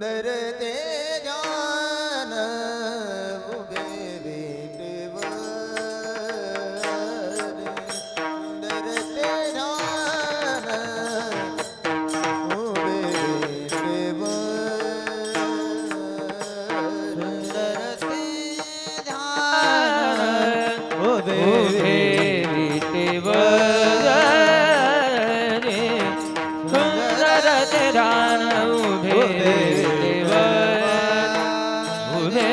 धरते ध्यान उभे विटेवर धरते ध्यान उभे विटेवर धरते ध्यान उभे ध्यान उभे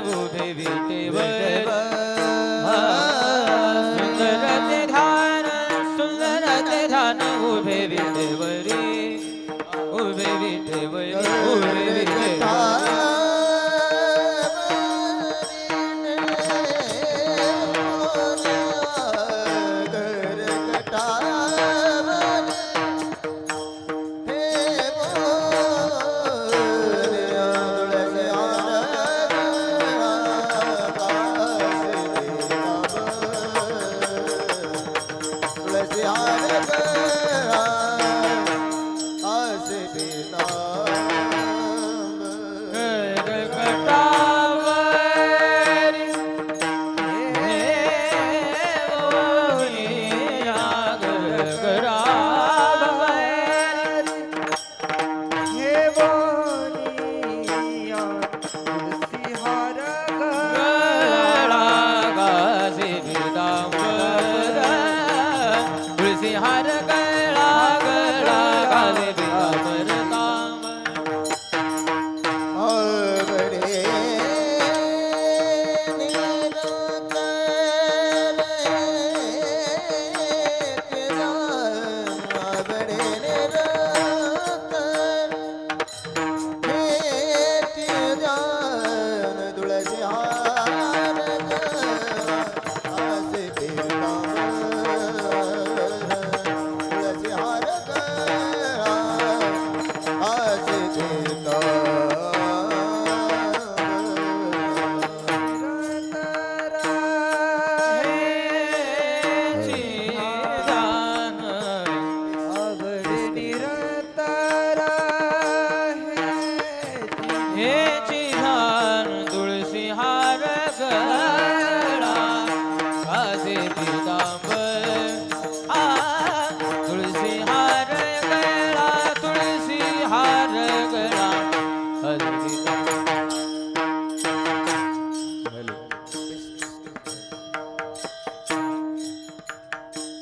उभे विटेवर उभे सुंदर ते ध्यान उभे विटेवर उभे विटेवरी उभे विटेवरी उभे विटेवरी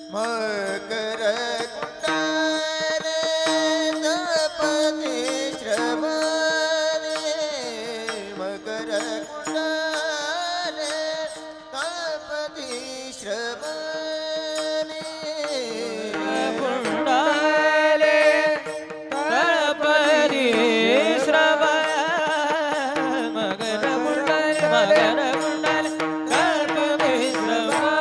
मकर कुंडले श्रवणे मकर कुंडले तळपती श्रवणे कुंडले तळपती श्रवण मकर कुंडले तळपती श्रवण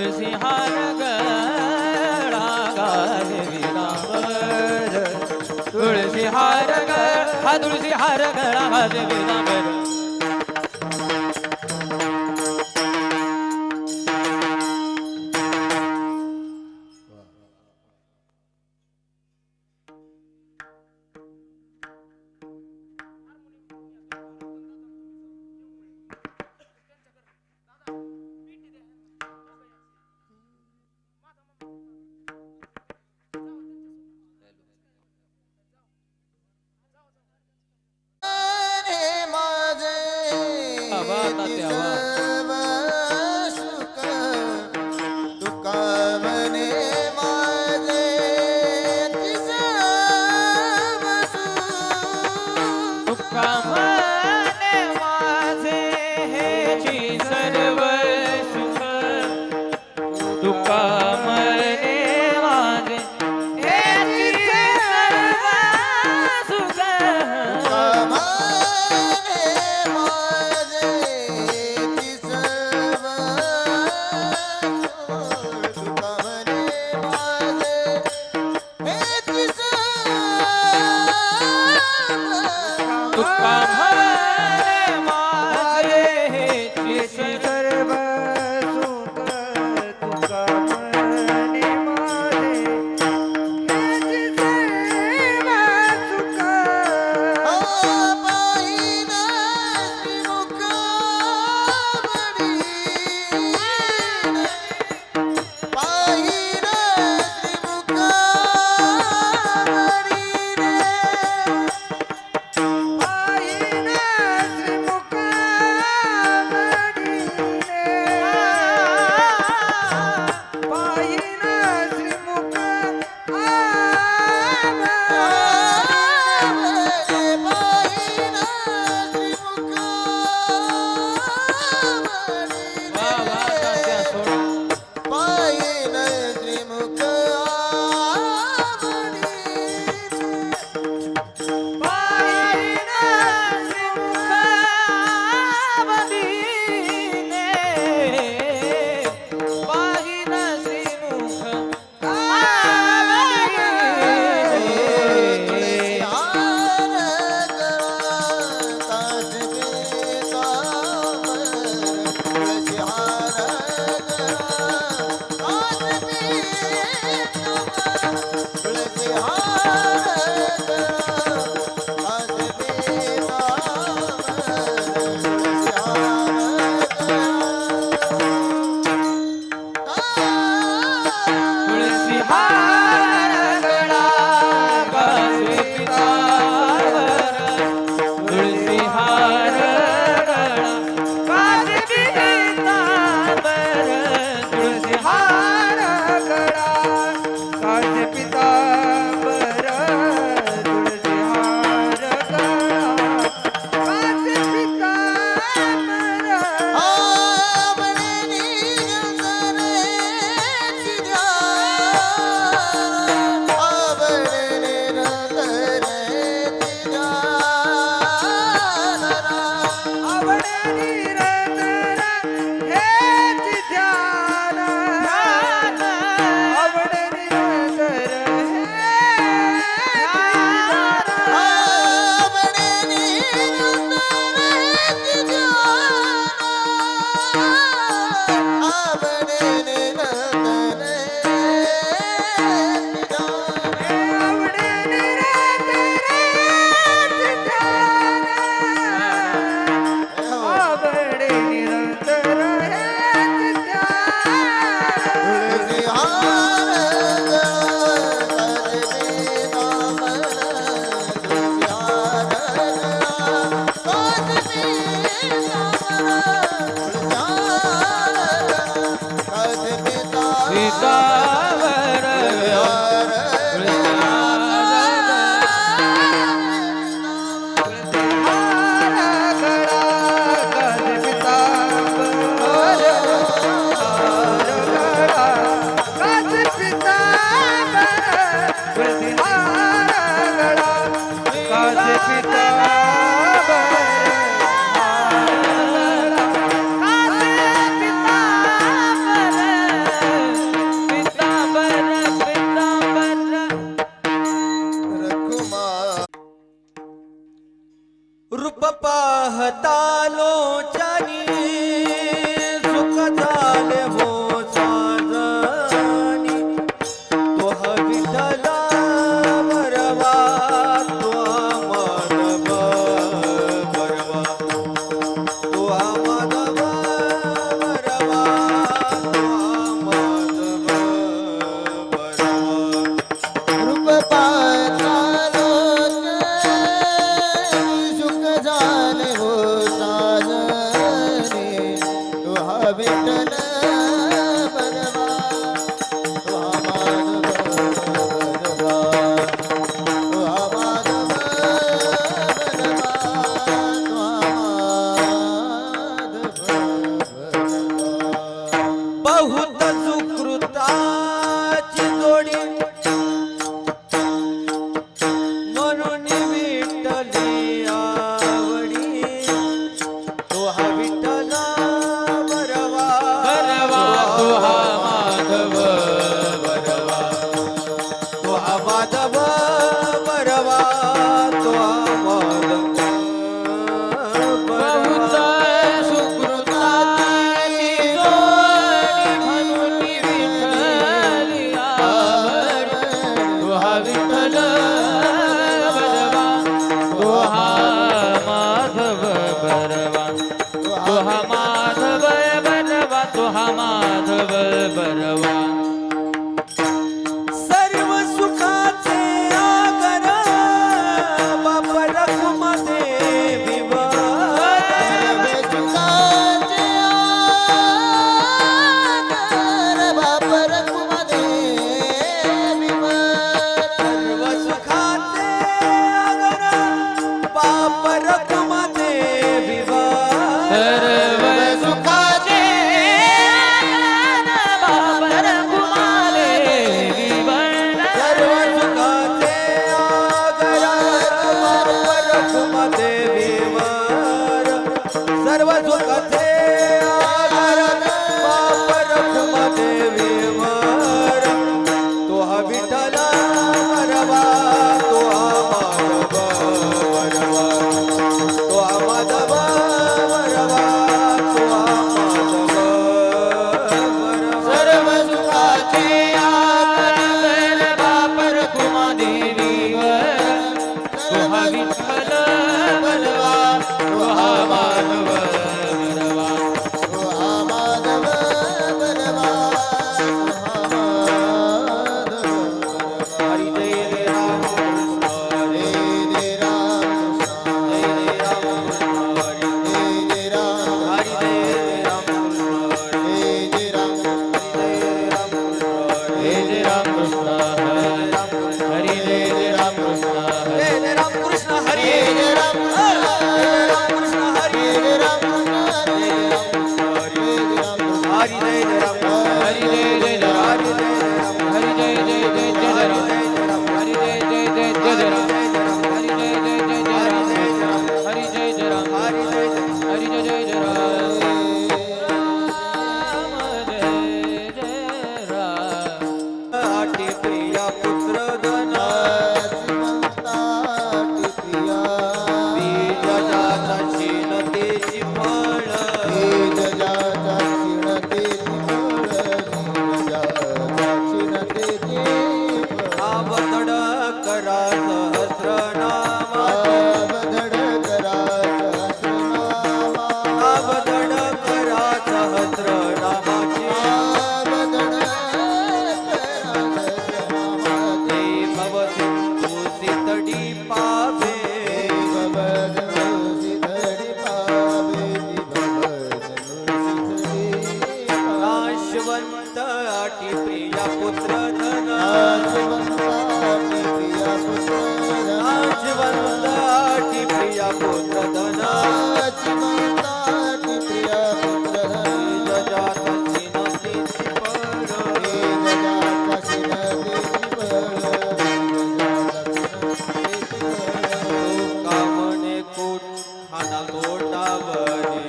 तुळसी हार गळा गाजे विदांबर तुळसी हार गळा हा तुळसी हार गळा गाजे विदांबर रे माझे आवा तात्या, आवा. सर्व सुख तुका म्हणे माझे सर्व सुख तुका म्हणे माझे हेची सर्व सुख तुका म्हणे माझे हेची सर्व सुख तुका म्हणे माझे हेची सर्व सुख तुका म्हणे माझे हेची सर्व सुख पाहिना श्रीमुख पाहिना श्रीमुख वा वा तात्या सोड पायन त्रिमुख पाहिना श्रीमुख आवडीने पाहिना श्रीमुख आवडीने तुळसी हार गळा गाजे पितांबर तुळसी हार गळा गाजे पितांबर तुळसी हार गळा काज पितांबर तुळसी हार गळा काज पितांबर आवडे निरंतर हेच ध्यान आवडे निरंतर आवडे निरंतर हेच ध्यान आवडे निरंतर हेच ध्यान पितांबर तुळसी हार गळा काज पितांबर गळा काज पितांबर तुळसी हार गळा काज पितांबर काजे पितांबर बहुत सुकृताची जोडी म्हणून विठ्ठली आवडी तो हा विठ्ठल बरवा बरवा तो हा माधव बरवा तो हा माधव बरवा तो हा माधव बहुत सुकृताची जोडी म्हणून विठ्ठली आवडी तो हा विठ्ठल बरवा तो हा माधव बरवा तो हा माधव बरवा तो हा माधव बरवा सर्व सुखाचे आगर बाप रखुमा देवी सर्व सुखाचे आधार बाप रखुमादेवी सर्व सुखाचे आगर बाप रखुमा देवी सर्व सुखाचे बाप रघुमाले विवरण सर्व सुखाचे आगर बाप रखुमा देवी सर्व सुखाचे आगर बाप रखुमा देवी तो हा विठ्ठल बरवा तो हा माधव बरवा तो हा माधव बरवा तो हा माधव बरवा सर्व सुखाचे आधार बाप रघुमा देवीवर तो हा विठ्ठल बलवा तो हा माधव बलवा तो हा माधव बलवा तो हा माधव हरी जय जय राम कृष्ण हरी जय राम जय जय राम कृष्ण हरी जय राम हरी जय जय राम कृष्ण हरी जय राम जय राम कृष्ण हे हरी जय राम कृष्ण हरी जय जय राम कृष्ण हरी जय जय राम कृष्ण हरी जय राम जय राम कृष्ण हरी जय राम जय राम कृष्ण हरी हरी जय जय राम हरी जय जय जय राम हरी जय जय जय जय राम हरी जय जय जय जय राम हरी जय जय जय जय राम हरी जय जय राम हरी जय जय जय राम जय जय राम आटी प्रिया पुत्र धना श्रीमंताटी प्रिया बीज जाता शील तेची फळ बीज जाता क्षीणतेची फळ बीज जाता क्षीणतेची फळ नाव धड करा सहस्र नामाचे आवधड करा सहस्रनामा नाव धड करा सहस्र नामाचे आवधड करा सहस्रनामाचे ते भव सिंधू सितडी पावे नाशवंत आटी प्रिया पुत्र धना नाशवंत आटी प्रिया पुत्र धना बीज जाता शील तेची फळ कामने कोट हाना तोटावणे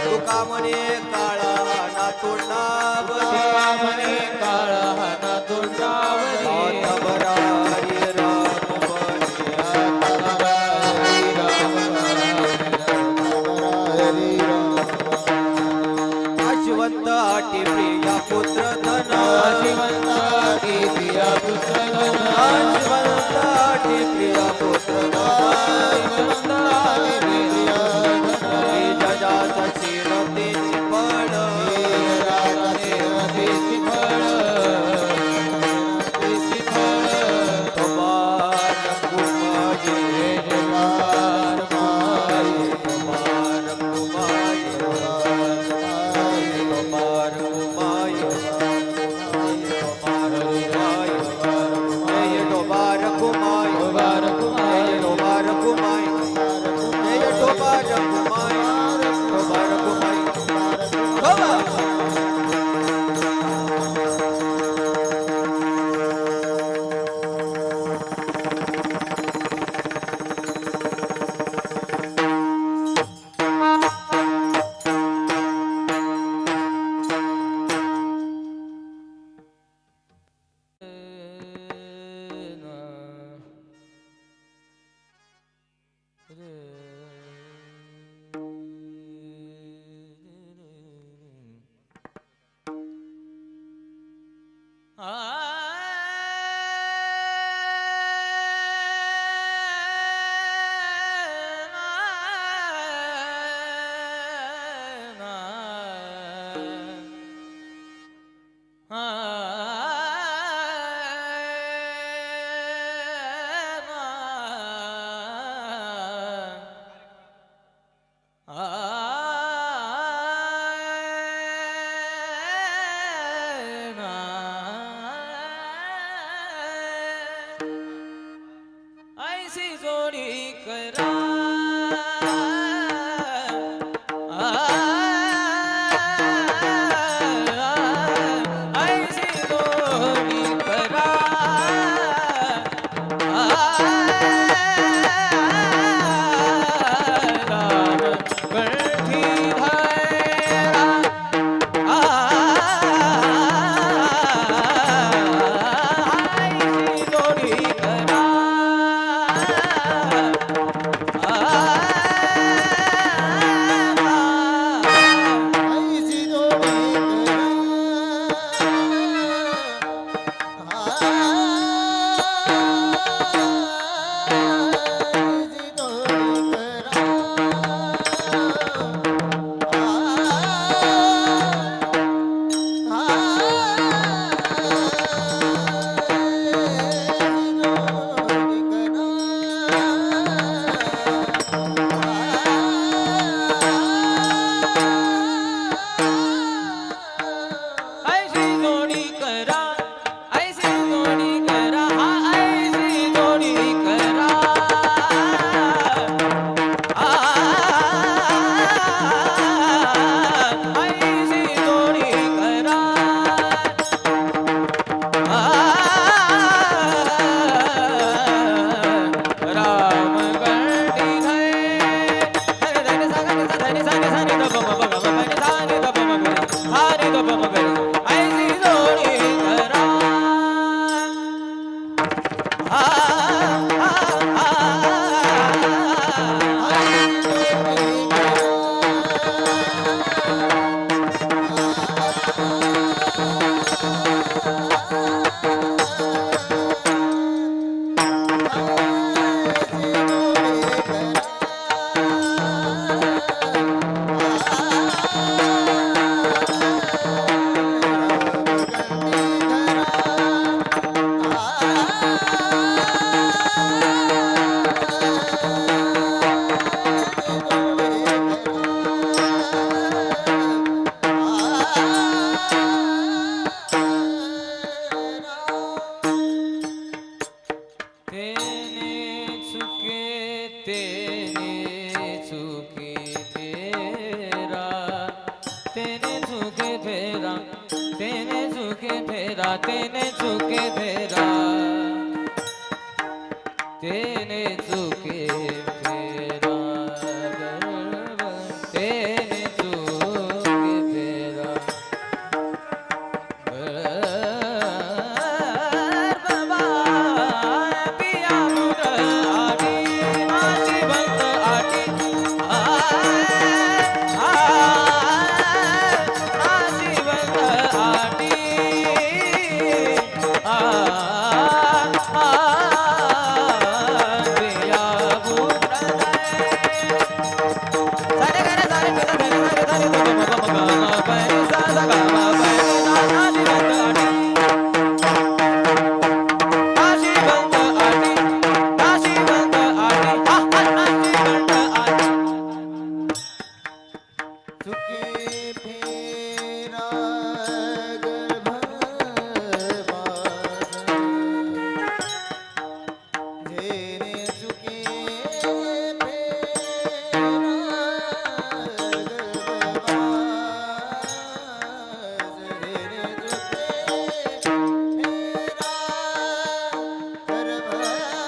तू कामने काळा हाना तोंडावणे कामने काळा हाना तोंडावरी आता बरा हरी राम बने आशिवंत आटी प्रिया पुत्र धना शिवंत प्रिया पुत्र आशिवंत आटी प्रिया पुत्र धना बीज जाता शील तेची फळ कुमार कुमारी कुमार कुमारी कुमार कुमारी कुमार कुमारी कुमार कुमारी ऐसी जोडी करा ऐसी जोडी करा राम कंठी धरा ऐसी जोडी करा ऐसी जोडी ऐसी जोडी करा ऐसी जोडी करा ऐसी जोडी करा ऐसी जोडी करा राम गंडी ऐसी जोडी करा तेने चुके तेरा तेने चुके तेरा तेने चुके तेरा तेने चुके तेरा तेने चुके तेरा तेने चुके तेरा बाबा पिया मुरा आटी नाची बंद आटी नाची बंद आटी पिया मुरा सारे गाने सारे पिता सारे सारे सारे तो मग परे सा सा गा मा परे सा नाची बंद आटी नाची बंद आटी नाची बंद आटी नाची बंद आटी चुके फेरा गर्भवास जेने चुके फेरा गर्भवास जेने चुके फेरा गर्भवास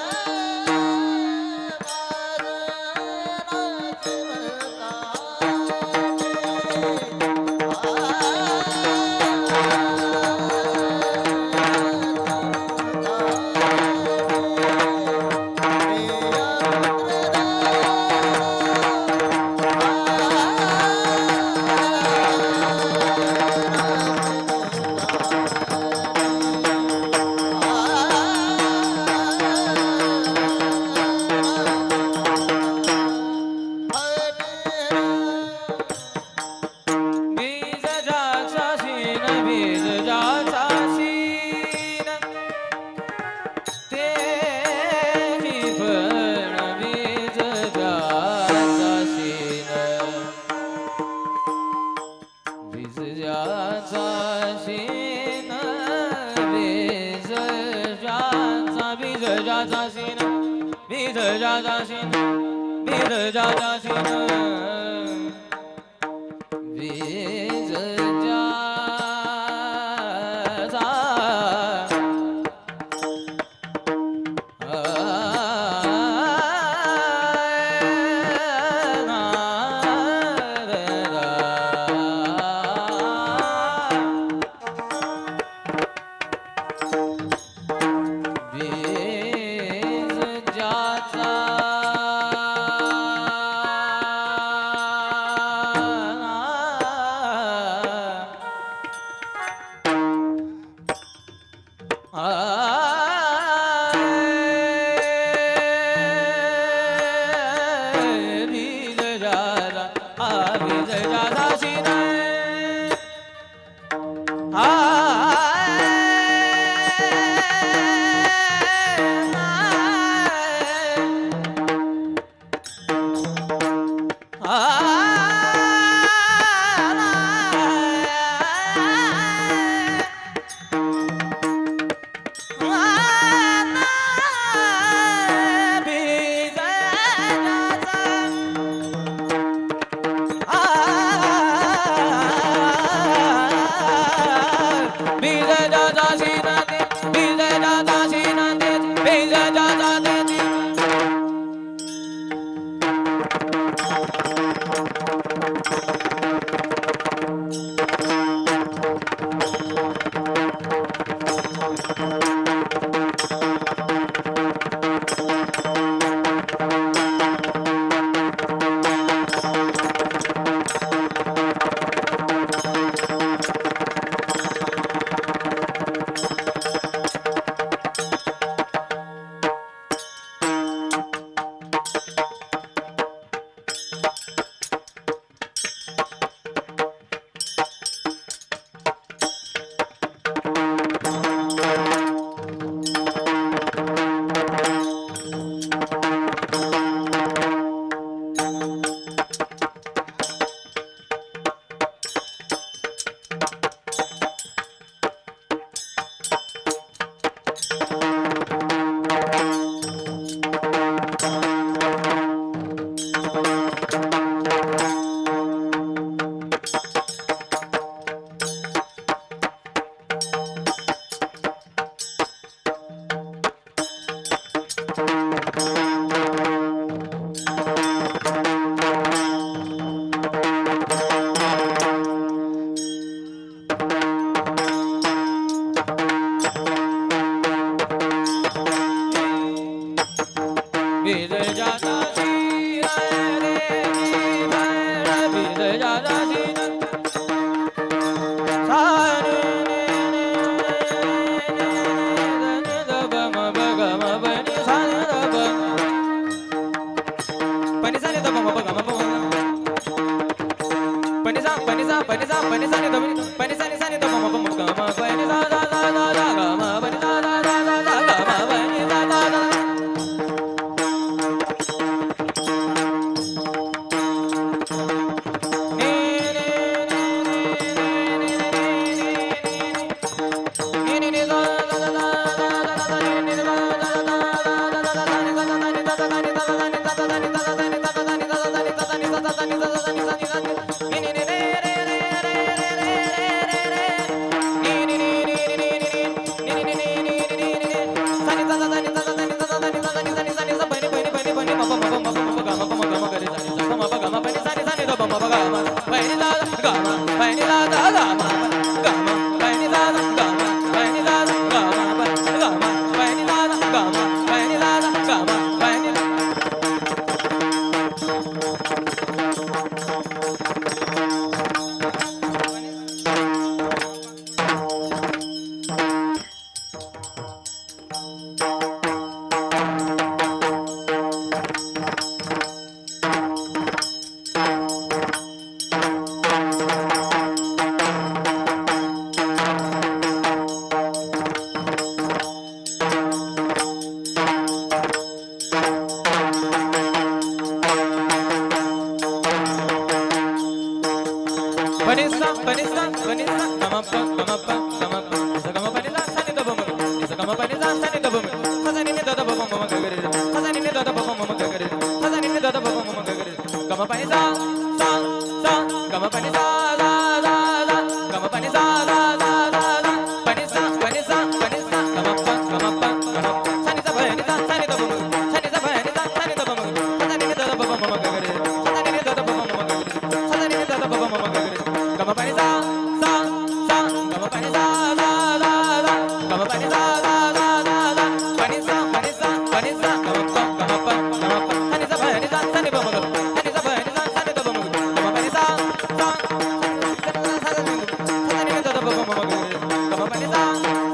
ज्याचा सीन बीज ज्याचा बीज ज्याचा सीन बीज ज्याचा सीन बीज ज्याचा सीन बीज ज्याचा Panisa, panisa, panisa, gamapa, gamapa, gamapa. Sagama panisa, sani da bum. Sagama panisa, sani da bum. Khazani ne da bum mama gagare. Khazani ne da bum mama gagare. Khazani ne da bum mama gagare. Gama panisa, sa, sa, gama panisa, la, la, la. Gama panisa, la, la, la, la. Panisa, panisa, panisa, gamapa, gamapa, gamapa. Sani da panisa, sani da bum. Sani da panisa, sani da bum. Khazani ne da bum mama gagare. Khazani ne da bum mama gagare. Khazani ne da bum mama gagare. Gama panisa, sa, sa, gama panisa, la, la, la. Gama panisa, la, la, la, la. Panisa, panisa, panisa, gamapa, gamapa, gamapa. Sani da panisa, sani da bum. Sani da panisa, sani da bum. Gama panisa, sa, khazani ne da bum mama gagare. Gama panisa,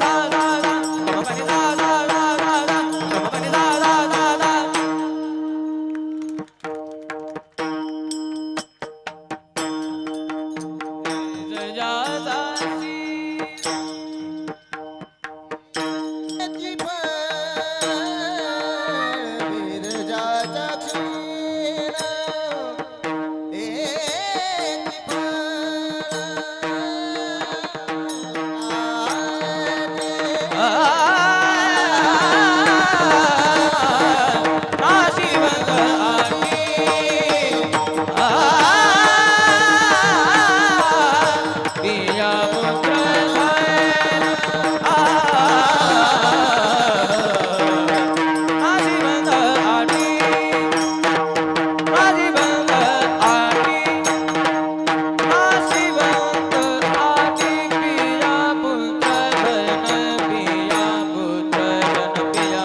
la, la, la. Gama panisa, la, la, la, la. Gama panisa, la, la, la. जय जातासी त्याची विरजाचा क्षीर त्याची काशी बंगाली पिया पुत्र काशी बंगाली काशी बंगाली काशी बंगाली पिया पुत्र धन पिया पुत्र धन पिया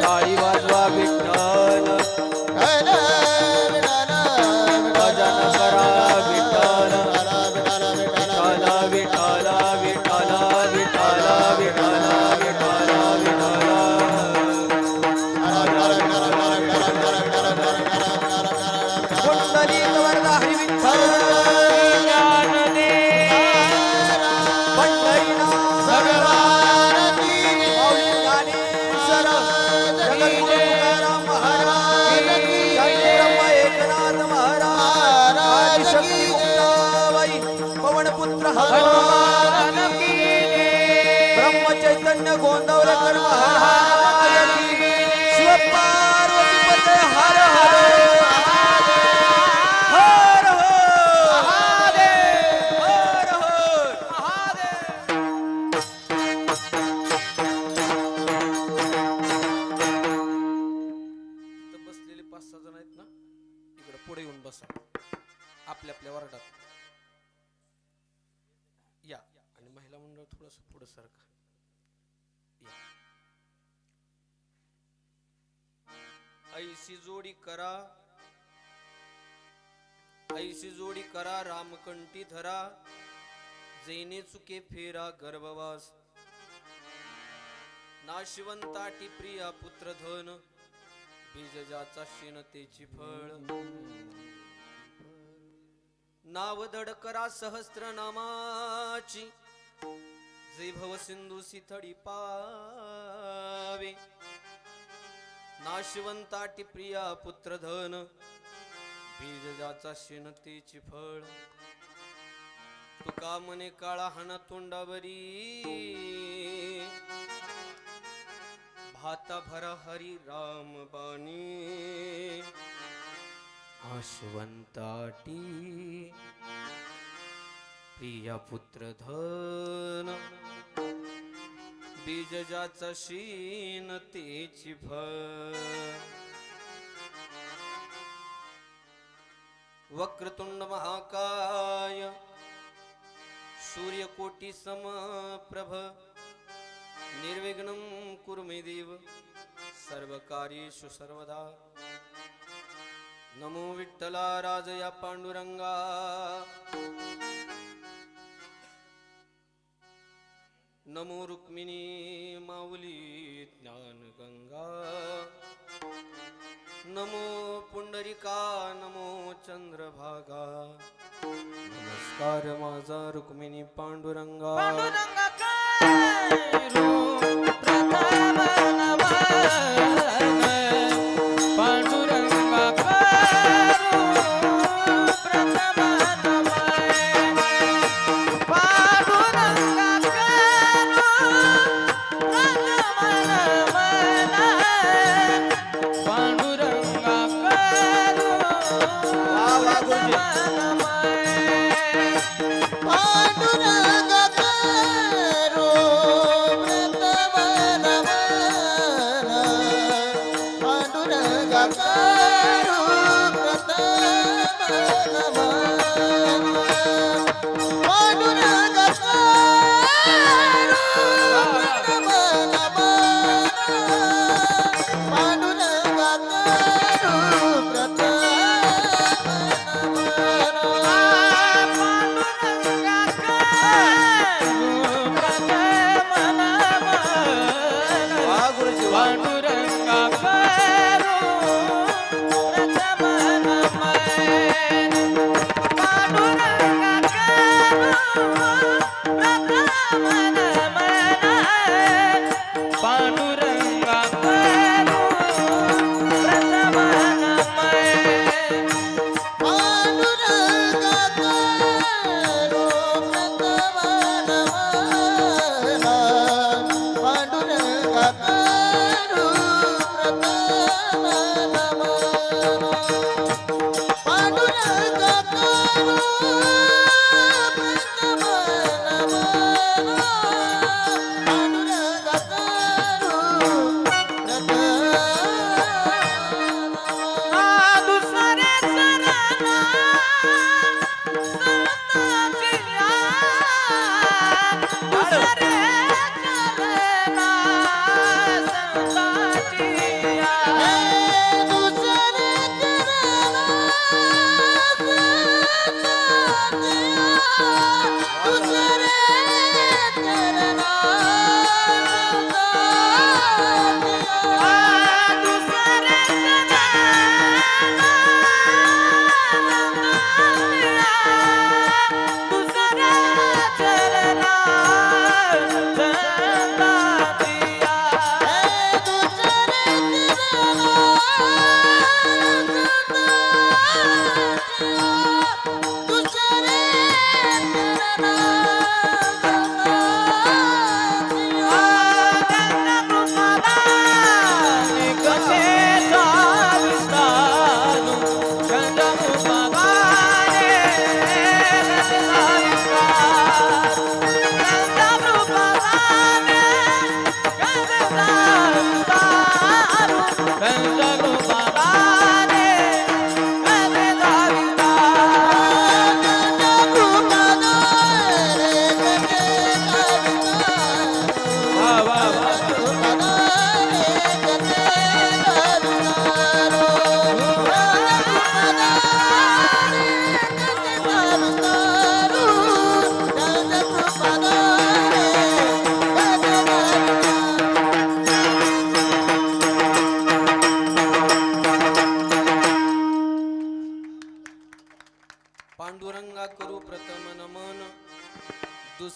टाळी वाजवा विठ्ठल भजन करा विठ्ठल विठ्ठल विठ्ठल विठ्ठल विठ्ठल विठ्ठल विठ्ठल विठ्ठल कुंडली वरदा हरी विठ्ठल पंढरीनाथ माऊली ज्ञानेश्वर जगद्गुरु तुकाराम महाराज जय ब्रह्म एकनाथ महाराज आदिशक्ती मुक्ताबाई पवनपुत्र हनुमान ब्रह्म चैतन्य गोंदवलेकर महाराज की शिवपार्वती पते हर हर हर हर हर इथं बसलेले 5-6 जण आहेत ना, इकडे पुढे येऊन बसा आपल्या आपल्या वर्गात या. आणि महिला मंडळ थोडस पुढे सरका या. ऐसी जोडी करा, ऐसी जोडी करा रामकंठी धरा, जैने चुके फेरा गर्भवास, नाशिवंताटी प्रिया पुत्र धन, बीज ज्याचा क्षीणतेची फळ. नाव दड करा सहस्त्रनामाची जे भव सिंधू सिथडी पावे नाशवंताटी प्रिया पुत्रधन बीज ज्याचा शेणतेची फळ तुका मने काळा हना तोंडावरी भाता भरा हरी राम बाणी आशवंताटी प्रिया पुत्रधन बीज ज्याचा शीन तेची फळ वक्रतुंड महाकाय सूर्यकोटी समप्रभ निर्विघ्नं कुरु मे देव सर्वकार्येषु सर्वदा नमो विठ्ठला राजया पांडुरंगा नमो रुक्मिणी माऊली ज्ञान गंगा नमो पुंडरिका नमो चंद्रभागा नमस्कार माझा रुक्मिणी पांडुरंगा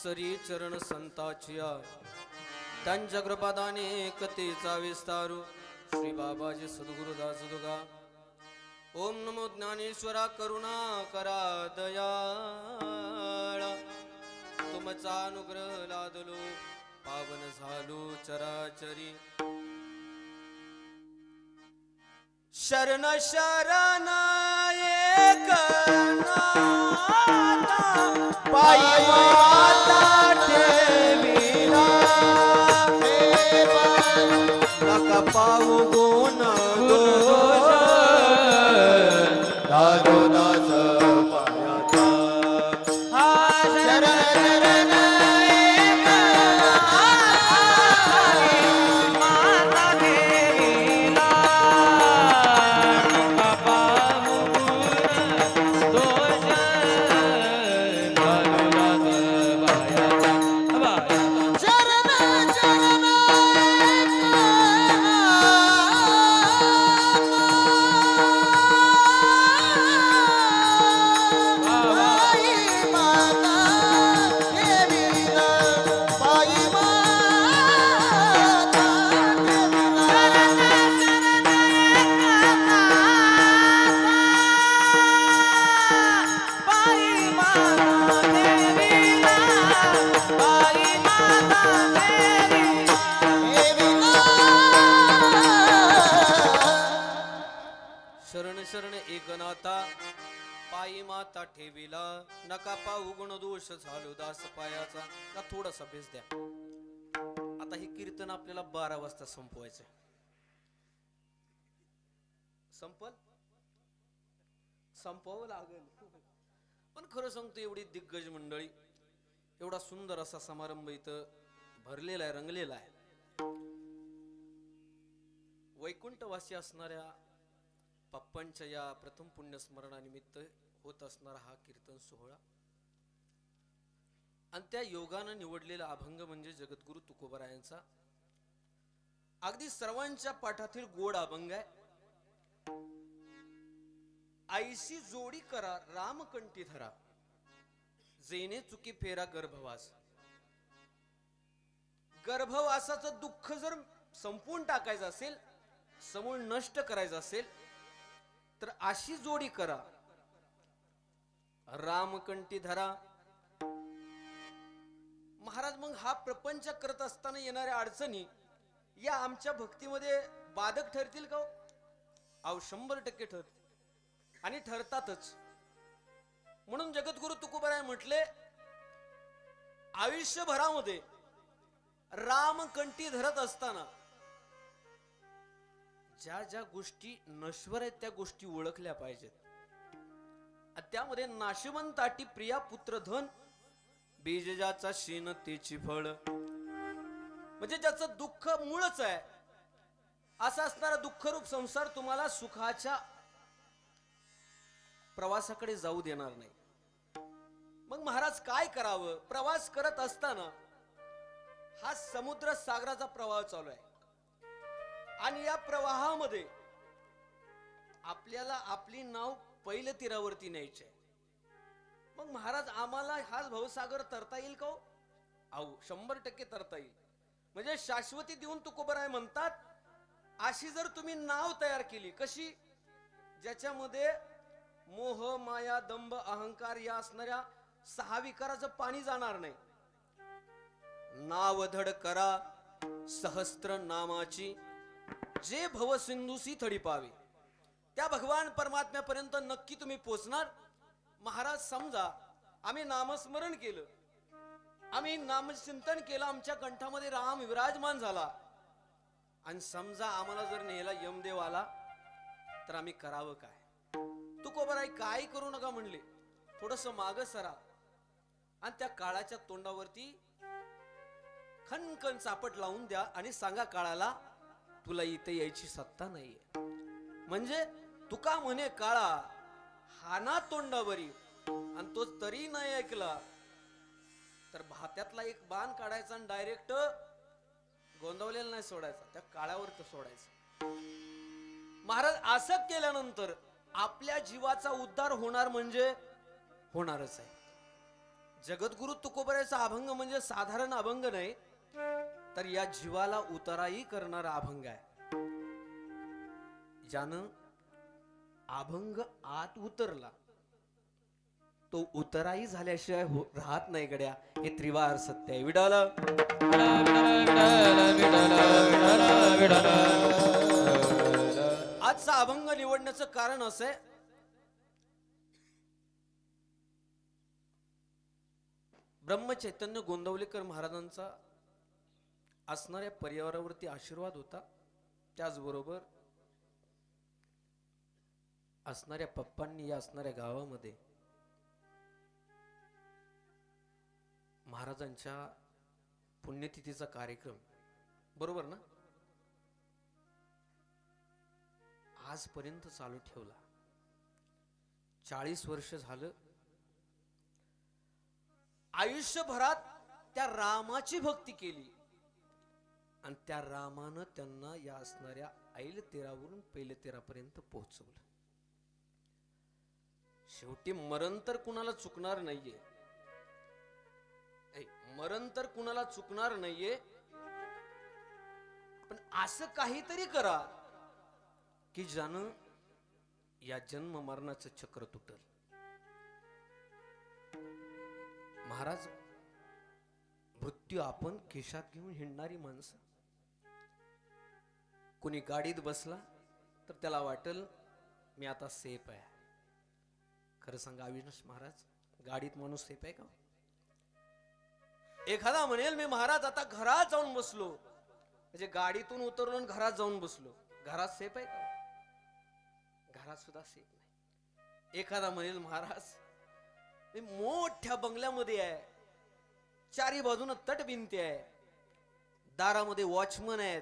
सरी चरण संताचिया त्यांच्या कृपादाने कथेचा विस्तारू श्री बाबाजी सद्गुरुदास दुगा. ओम नमो ज्ञानेश्वरा करुणा करा दयाळा. तुमचा अनुग्रह लादलो पावन झालो चराचरी. शरण शरण एकनाथा पायी माता ठेविला नका पाहू गुण दोष दास पायाचा. शरण शरण शरण एकनाथा पायी माता ठेविला नका पाहू गुण दोष झालो दास पायाचा. का थोडासा बेस द्या. आता हे कीर्तन आपल्याला 12 वाजता संपवायचंय. संपवावं लागेल. पण खरं सांगतो एवढी दिग्गज मंडळी, एवढा सुंदर असा समारंभ इथं भरलेला आहे, रंगलेला आहे. वैकुंठवासी असणाऱ्या पप्पांच्या या प्रथम पुण्यस्मरणानिमित्त होत असणारा हा कीर्तन सोहळा आणि त्या योगानं निवडलेला अभंग म्हणजे जगद्गुरु तुकोबारायांचा अगदी सर्वांच्या पाठातील गोड अभंग आहे. आईशी जोडी करा रामकंठी धरा जेने चुकी फेरा गर्भवास. गर्भवासाचं दुःख जर संपून टाकायचं असेल, समूळ नष्ट करायचं असेल तर अशी जोडी करा रामकंठी धरा. महाराज मग हा प्रपंच करत असताना येणाऱ्या अडचणी या आमच्या भक्तीमध्ये बाधक ठरतील का? अहो 100% ठरतील आणि ठरतातच. म्हणून जगद्गुरु तुकोबाराय म्हटले आयुष्यभरामध्ये रामकंठी धरत असताना ज्या ज्या गोष्टी नश्वर आहेत त्या गोष्टी ओळखल्या पाहिजेत. त्यामध्ये नाशिवंताटी प्रिया पुत्र धन बीजजाचा शीन तेची फळ. म्हणजे ज्याचं दुःख मूळच आहे असा असणारा दुःखरूप संसार तुम्हाला सुखाच्या प्रवासाकडे जाऊ देणार नाही. मग महाराज काय करावं? प्रवास करत असताना हा समुद्र सागराचा प्रवाह चालू आहे आणि या प्रवाहामध्ये आपल्याला आपली नाव पहिल्या तीरावरती न्यायची आहे. मग महाराज आम्हाला हा भवसागर तरता येईल का? अहो 100% तरता येईल. म्हणजे शाश्वती देऊन तुकोबाराय म्हणतात अशी जर तुम्ही नाव तयार केली. कशी? ज्याच्यामध्ये मोह माया दंभ अहंकार या असणाऱ्या 6 विकाराचं पाणी जाणार नाही. नाव धड करा सहस्त्र नामाची जे भवसिंधूसी थडी पावे. त्या भगवान परमात्म्यापर्यंत नक्की तुम्ही पोचणार. महाराज समजा आम्ही नामस्मरण केलं, आम्ही नामचिंतन केलं, आमच्या कंठामध्ये राम विराजमान झाला आणि समजा आम्हाला जर नेला यमदेव आला तर आम्ही करावं काय? तुकोबाराय काय करू नका म्हणले, थोडस माग सरा आणि त्या काळाच्या तोंडावरती खनखन चापट लावून द्या आणि सांगा काळाला तुला इथे यायची सत्ता नाहीये. म्हणजे तुका म्हणे काळा हाना तोंडावरी आणि तो तरी नाही ऐकला तर भात्यातला एक बाण काढायचा आणि डायरेक्ट गोंदवलेला नाही सोडायचा, त्या काळावर तो सोडायचा. महाराज असं केल्यानंतर आपल्या जीवाचा उद्धार होणार म्हणजे होणारच आहे. जगद्गुरु तुकोबरायचा अभंग म्हणजे साधारण अभंग नाही, तर या जीवाला उताराही करणारा अभंग आहे. ज्यानं अभंग आत उतरला तो उतराही झाल्याशिवाय राहत नाही गड्या. हे त्रिवार सत्य आहे. विडाल आजचा अभंग निवडण्याचं कारण असं आहे, ब्रह्मचैतन्य गोंदवलेकर महाराजांचा असणाऱ्या परिवारावरती आशीर्वाद होता. त्याचबरोबर असणाऱ्या पप्पांनी या असणाऱ्या गावामध्ये महाराजांच्या पुण्यतिथीचा कार्यक्रम, बरोबर ना, आजपर्यंत चालू ठेवला. 40 वर्ष झालं. आयुष्यभरात त्या रामाची भक्ती केली आणि त्या रामानं त्यांना या असणाऱ्या ऐल तेरावरून पहिले तेरापर्यंत पोहोचवलं. शेवटी मरण तर कुणाला चुकणार नाहीये, मरण तर कुणाला चुकणार नाहीये, पण असं काहीतरी करा की ज्यानं या जन्म मरणाचं चक्र तुटल. महाराज, मृत्यू आपण खिशात घेऊन हिंडणारी माणसं. कोणी गाडीत बसला तर त्याला वाटल मी आता सेफ आहे. खरं सांगा अविनाश महाराज, गाडीत माणूस सेफ आहे का? एखादा म्हणेल मी महाराज आता घरात जाऊन बसलो, म्हणजे गाडीतून उतरलो आणि घरात जाऊन बसलो, घरात सेफ आहे का? घरात सुद्धा सेफ नाही. एखादा म्हणेल महाराज मी मोठ्या बंगल्यामध्ये आहे, चारी बाजूनं तटभिंती आहे, दारामध्ये वॉचमन आहेत,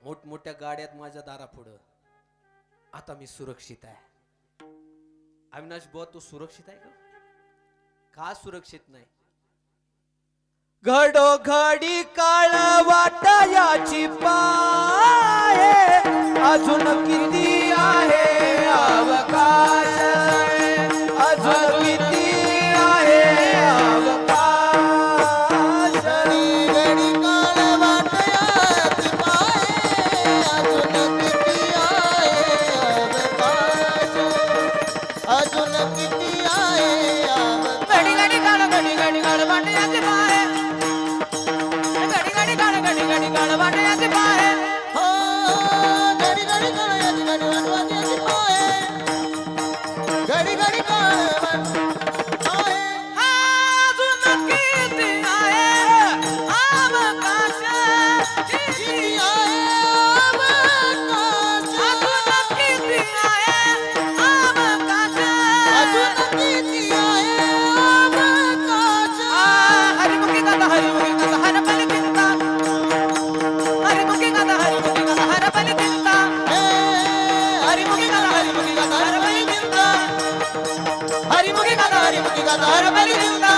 मोठमोठ्या गाड्यात माझ्या दारापुढं, आता मी सुरक्षित आहे. अविनाश बुवा, तू सुरक्षित आहे का? का सुरक्षित नाही? घडोघडी काळ वाटायाची पाय, अजून किती आहे अवकाश, अजून किती आहे अवकाश. गडी काळ वाटयाची पाय, अजून किती आहे अवकाश, अजून किती आहे अवकाश. घडी घडी काळ वाटयाची पाय, घडी घडी काळ वाटयाची पाय. हो, गडी गडी काळ वाटयाची पाय, गडी गडी काळ पाय. अजून किती आहे अवकाश, किती आहे अवकाश, अजून किती आहे अवकाश. अजून किती आहे अवकाश. हरिमुखी गाता हर पल चिंता, हरिमुखी गाता हर पल चिंता, हरिमुखी गाता हर पल चिंता, हरिमुखी गाता हर पल चिंता,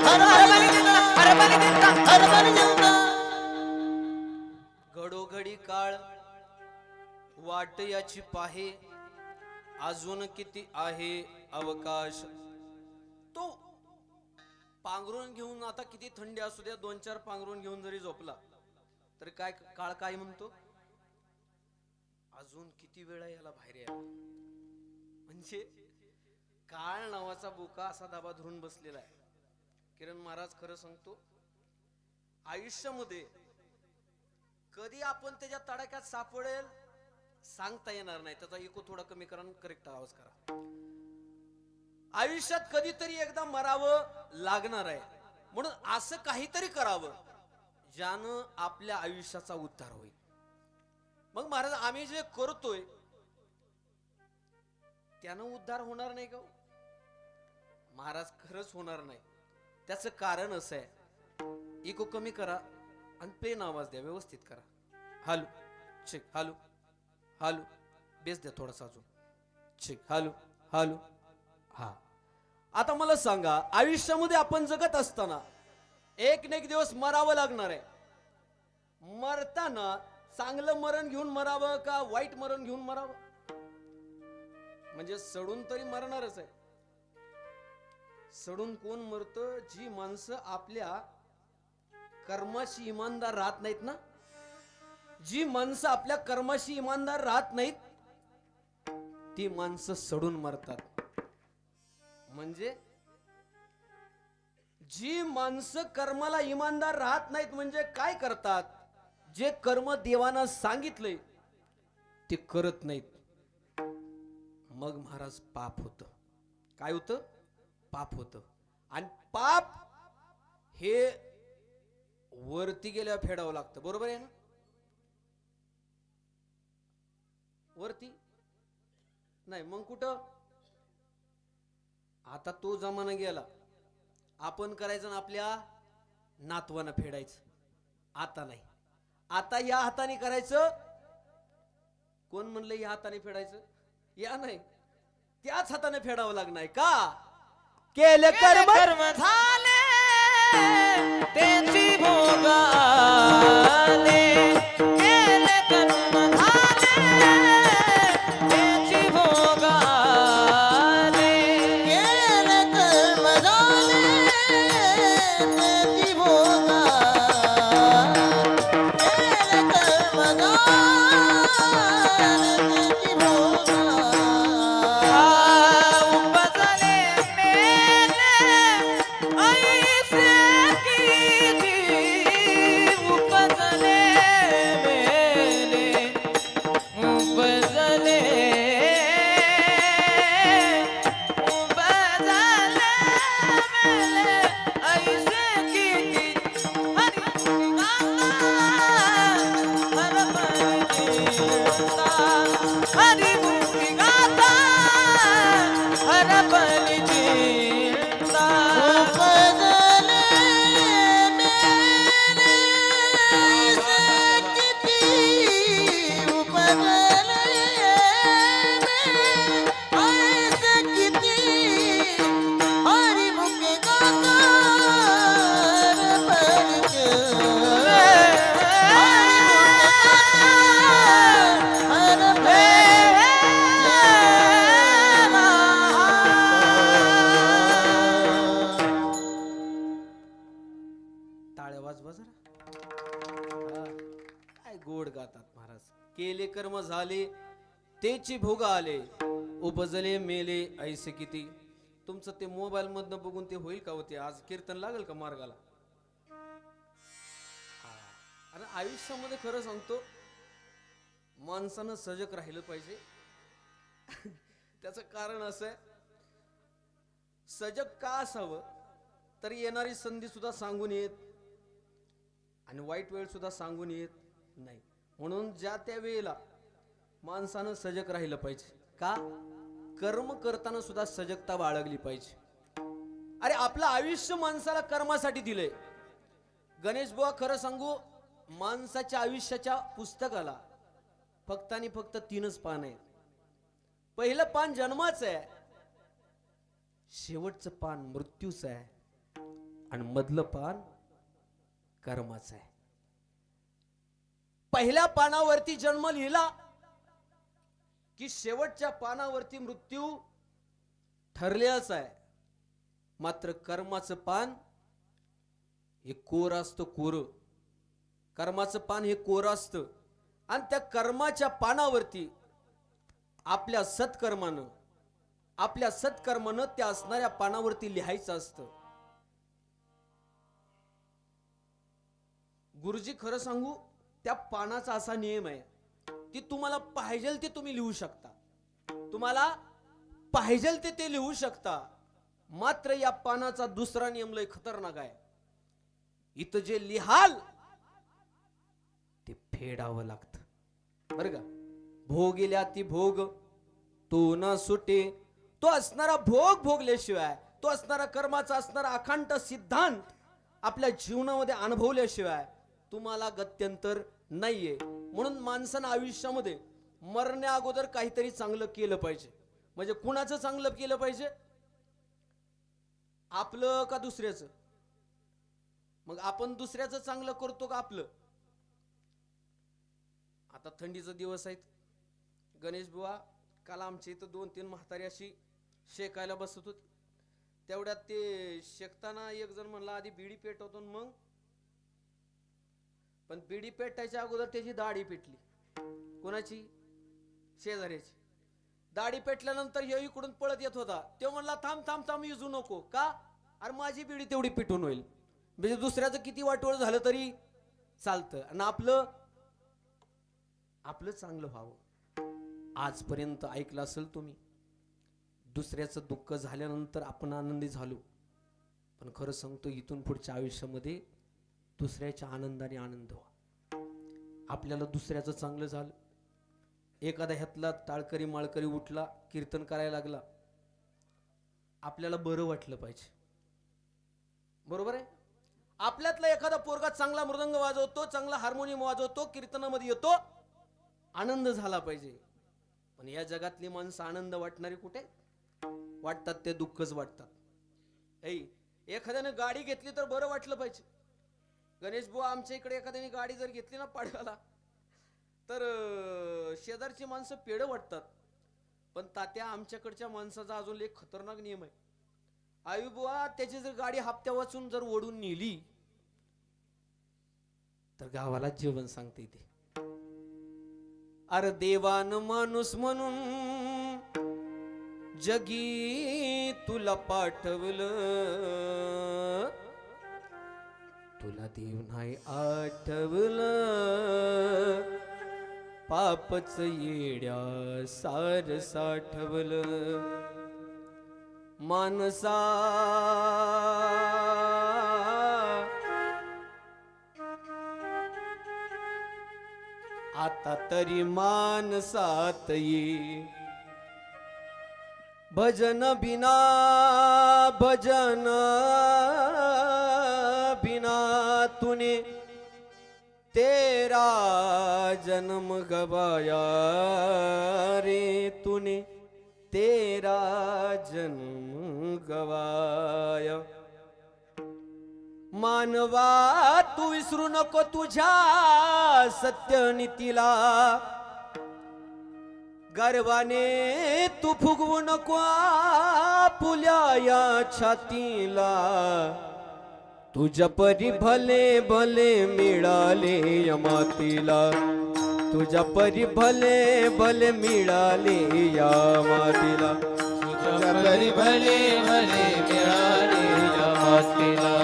हर पल चिंता, हर पल चिंता. हर पल चिंता. घडोघडी काळ वाट याची पाहे, अजून किती आहे अवकाश. तो पांघरून घेऊन, आता किती थंडी असू द्या, 2-4 पांघरून घेऊन जरी झोपला तर काय काळ काय म्हणतो, अजून किती वेळा याला बाहेर यावं. म्हणजे काळ नावाचा बोका असा दाबा धरून बसलेला आहे. किरण महाराज खरं सांगतो, आयुष्यामध्ये कधी आपण त्याच्या तडाख्यात सापडेल सांगता येणार नाही. त्याचा इको थोडा कमी करा, करेक्ट आवाज करा. आयुष्यात कधीतरी एकदा मरावं लागणार आहे, म्हणून असं काहीतरी करावं ज्यानं आपल्या आयुष्याचा उद्धार होईल. मग महाराज, आम्ही जे करतोय त्यानं उद्धार होणार नाही का? महाराज, खरंच होणार नाही. त्याचं कारण असं आहे, इको कमी करा आणि प्लेन आवाज द्या, व्यवस्थित करा. हालू चेक, हालू हालू, बेस द्या थोडासा अजून, चेक, हालू हालू. हा, आता मला सांगा, आयुष्यामध्ये आपण जगत असताना एक ना एक दिवस मरावं लागणार आहे. मरताना चांगलं मरण घेऊन मरावं का वाईट मरण घेऊन मरावं? म्हणजे सडून तरी मरणारच आहे. सडून कोण मरत? जी माणसं आपल्या कर्माशी इमानदार राहत नाहीत ना, जी माणसं आपल्या कर्माशी इमानदार राहत नाहीत ती माणसं सडून मरतात. म्हणजे जी माणसं कर्माला इमानदार राहत नाहीत म्हणजे काय करतात? जे कर्म देवानं सांगितलंय ते करत नाहीत. मग महाराज पाप होतं. काय होतं? पाप होतं. आणि पाप हे वरती गेल्यावर फेडावं लागतं. बरोबर आहे ना? वरती नाही मग कुठं? आता तो जमाना गेला. आपण करायचं ना आपल्या नातवानं फेडायचं. आता नाही. आता या हाताने करायचं. कोण म्हणलं या हाताने फेडायचं? या नाही, त्याच हाताने फेडावं लागणार. का? केले कर्म कर्म झाले त्याची भोग आले. केले कर्म झाले त्याची भोग आले. केले कर्म झाले त्याची भोगा. केले कर्म झाले त्याची भोगा. उपजले मेले ऐसे किती. उपजले मेले उपजले मेले ऐसे किती. हरिमुखी गाता हरपली चिंता. उपजले मेले ऐसे किती. उपजले मेले ऐसे किती. हरिमुखे गाता हरपली टाळ्या वाजवा जरा. हा, काय गोड गातात महाराज. केले कर्म झाले तेची भोग आले. उपजले मेले ऐसे किती. तुमचं ते मोबाईल मधनं बघून ते होईल का होते? आज कीर्तन लागेल का मार्गाला? आणि आयुष्यामध्ये खरं सांगतो माणसानं सजग राहिलं पाहिजे. त्याचं कारण असं आहे, सजग का असावं? तर येणारी संधी सुद्धा सांगून येत आणि वाईट वेळ सुद्धा सांगून येत नाही. म्हणून ज्या त्या वेळेला माणसानं सजग राहिलं पाहिजे. का? कर्म करताना सुद्धा सजगता बाळगली पाहिजे. अरे आपलं आयुष्य माणसाला कर्मासाठी दिलंय. गणेश बुवा खरं सांगू, माणसाच्या आयुष्याच्या पुस्तकाला फक्त आणि फक्त 3च पान आहेत. पहिलं पान जन्माचं आहे, शेवटचं पान मृत्यूचं आहे आणि मधलं पान कर्माचं आहे. पहिल्या पानावरती जन्म लिहिला की शेवटच्या पानावरती मृत्यू ठरलेलाच आहे. मात्र कर्माचं पान हे कोरं असतं. कोरं कर्माचं पान हे कोरं असतं आणि त्या कर्माच्या पानावरती आपल्या सत्कर्मानं त्या असणाऱ्या पानावरती लिहायचं असतं. गुरुजी खरं सांगू, त्या पानाचा असा नियम आहे की तुम्हाला पाहिजेल ते तुम्ही लिहू शकता. तुम्हाला पाहिजेल ते लिहू शकता. मात्र या पानाचा दुसरा नियम लय खतरनाक आहे. इथं जे लिहाल ते फेडावं लागतं. बरं का? भोगिल्या ती भोग तो न सुटे. तो असणारा भोग भोगल्याशिवाय, तो असणारा कर्माचा असणारा अखंड सिद्धांत आपल्या जीवनामध्ये अनुभवल्याशिवाय तुम्हाला गत्यंतर नाहीये. म्हणून माणसानं आयुष्यामध्ये मरण्या अगोदर काहीतरी चांगलं केलं पाहिजे. म्हणजे कुणाचं चांगलं केलं पाहिजे? आपलं का दुसऱ्याचं? मग आपण दुसऱ्याचं चांगलं करतो का आपलं? आता थंडीचे दिवस आहेत. गणेश बुवा काल आमच्या इथं 2-3 म्हातारी अशी शेकायला बसत होती. तेवढ्यात ते शेकताना एक जण म्हणला आधी बिडी पेटवतो आणि मग, पण बिडी पेटायच्या अगोदर त्याची दाढी पेटली. कोणाची? शेजाऱ्याची. दाढी पेटल्यानंतर हे इकडून पळत येत होता. तो म्हणला थांब थांब थांब युजू नको. का? अरे माझी बिडी तेवढी पेटून होईल. म्हणजे दुसऱ्याचं किती वाटोळ झालं तरी चालतं आणि आपलं चांगलं व्हावं. आजपर्यंत ऐकलं असेल तुम्ही, दुसऱ्याचं दुःख झाल्यानंतर आपण आनंदी झालो, पण खरं सांगतो इथून पुढच्या आयुष्यामध्ये दुसऱ्याच्या आनंदाने आनंद व्हा. आपल्याला दुसऱ्याचं चांगलं झालं, एखादा ह्यातला टाळकरी माळकरी उठला, कीर्तन करायला लागला, आपल्याला बरं वाटलं पाहिजे. बरोबर आहे? आपल्यातला एखादा पोरगा चांगला मृदंग वाजवतो, चांगला हार्मोनियम वाजवतो, कीर्तनामध्ये येतो, आनंद झाला पाहिजे. पण या जगातली माणसं आनंद वाटणारी कुठे वाटतात? ते दुःखच वाटतात. एखाद्याने गाडी घेतली तर बरं वाटलं पाहिजे. गणेश बुवा, आमच्या इकडे एखाद्याने गाडी जर घेतली ना पाडव्याला, तर शेजारची माणसं पेढ वाटतात. पण तात्या, आमच्याकडच्या माणसाचा अजून एक खतरनाक नियम आहे. आई बुवा, त्याची जर गाडी हप्त्या वाचून जर ओढून नेली तर गावाला जेवण सांगते ते. अरे देवान माणूस म्हणून जगी तुला पाठवलं, तुला देव नाही आठवलं, पापच येड्या सार साठवलं. मानसा आता तरी मानसात ये, भजन बिना तूने तेरा जन्म गवाया रे, तूने तेरा जन्म गवाया. मानवा तू विसरू नको तुझ्या सत्यनीतीला, गर्वाने तू फुगवू नको आपुल्या या छातीला. तुझ्या परी भले भले मिळाले या मातीला, तुझ्या परी भले भले मिळाले या मातीला. तुझ्या परी भले भले मिळाले या मातीला,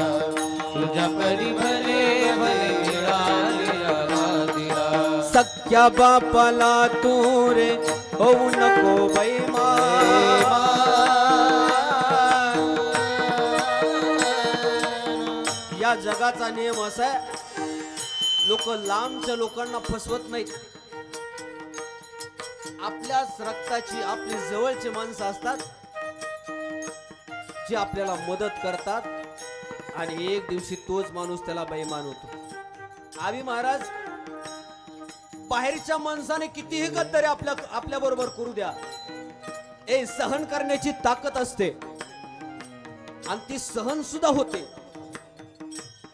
तुझ्या परी भले भले मिळाले या मातीला. सख्या बापाला तू रे होऊ नको बैमान, या जगाचा नियम असा आहे, लोक लांबच्या लोकांना फसवत नाहीत. आपल्याच रक्ताची आपली जवळची माणसं असतात जी आपल्याला मदत करतात आणि एक दिवशी तोच माणूस त्याला बेईमान होतो. आवी महाराज, बाहेरच्या माणसाने कितीही गद्दारी आपल्या बरोबर करू द्या, सहन करण्याची ताकद असते आणि ती सहन सुद्धा होते.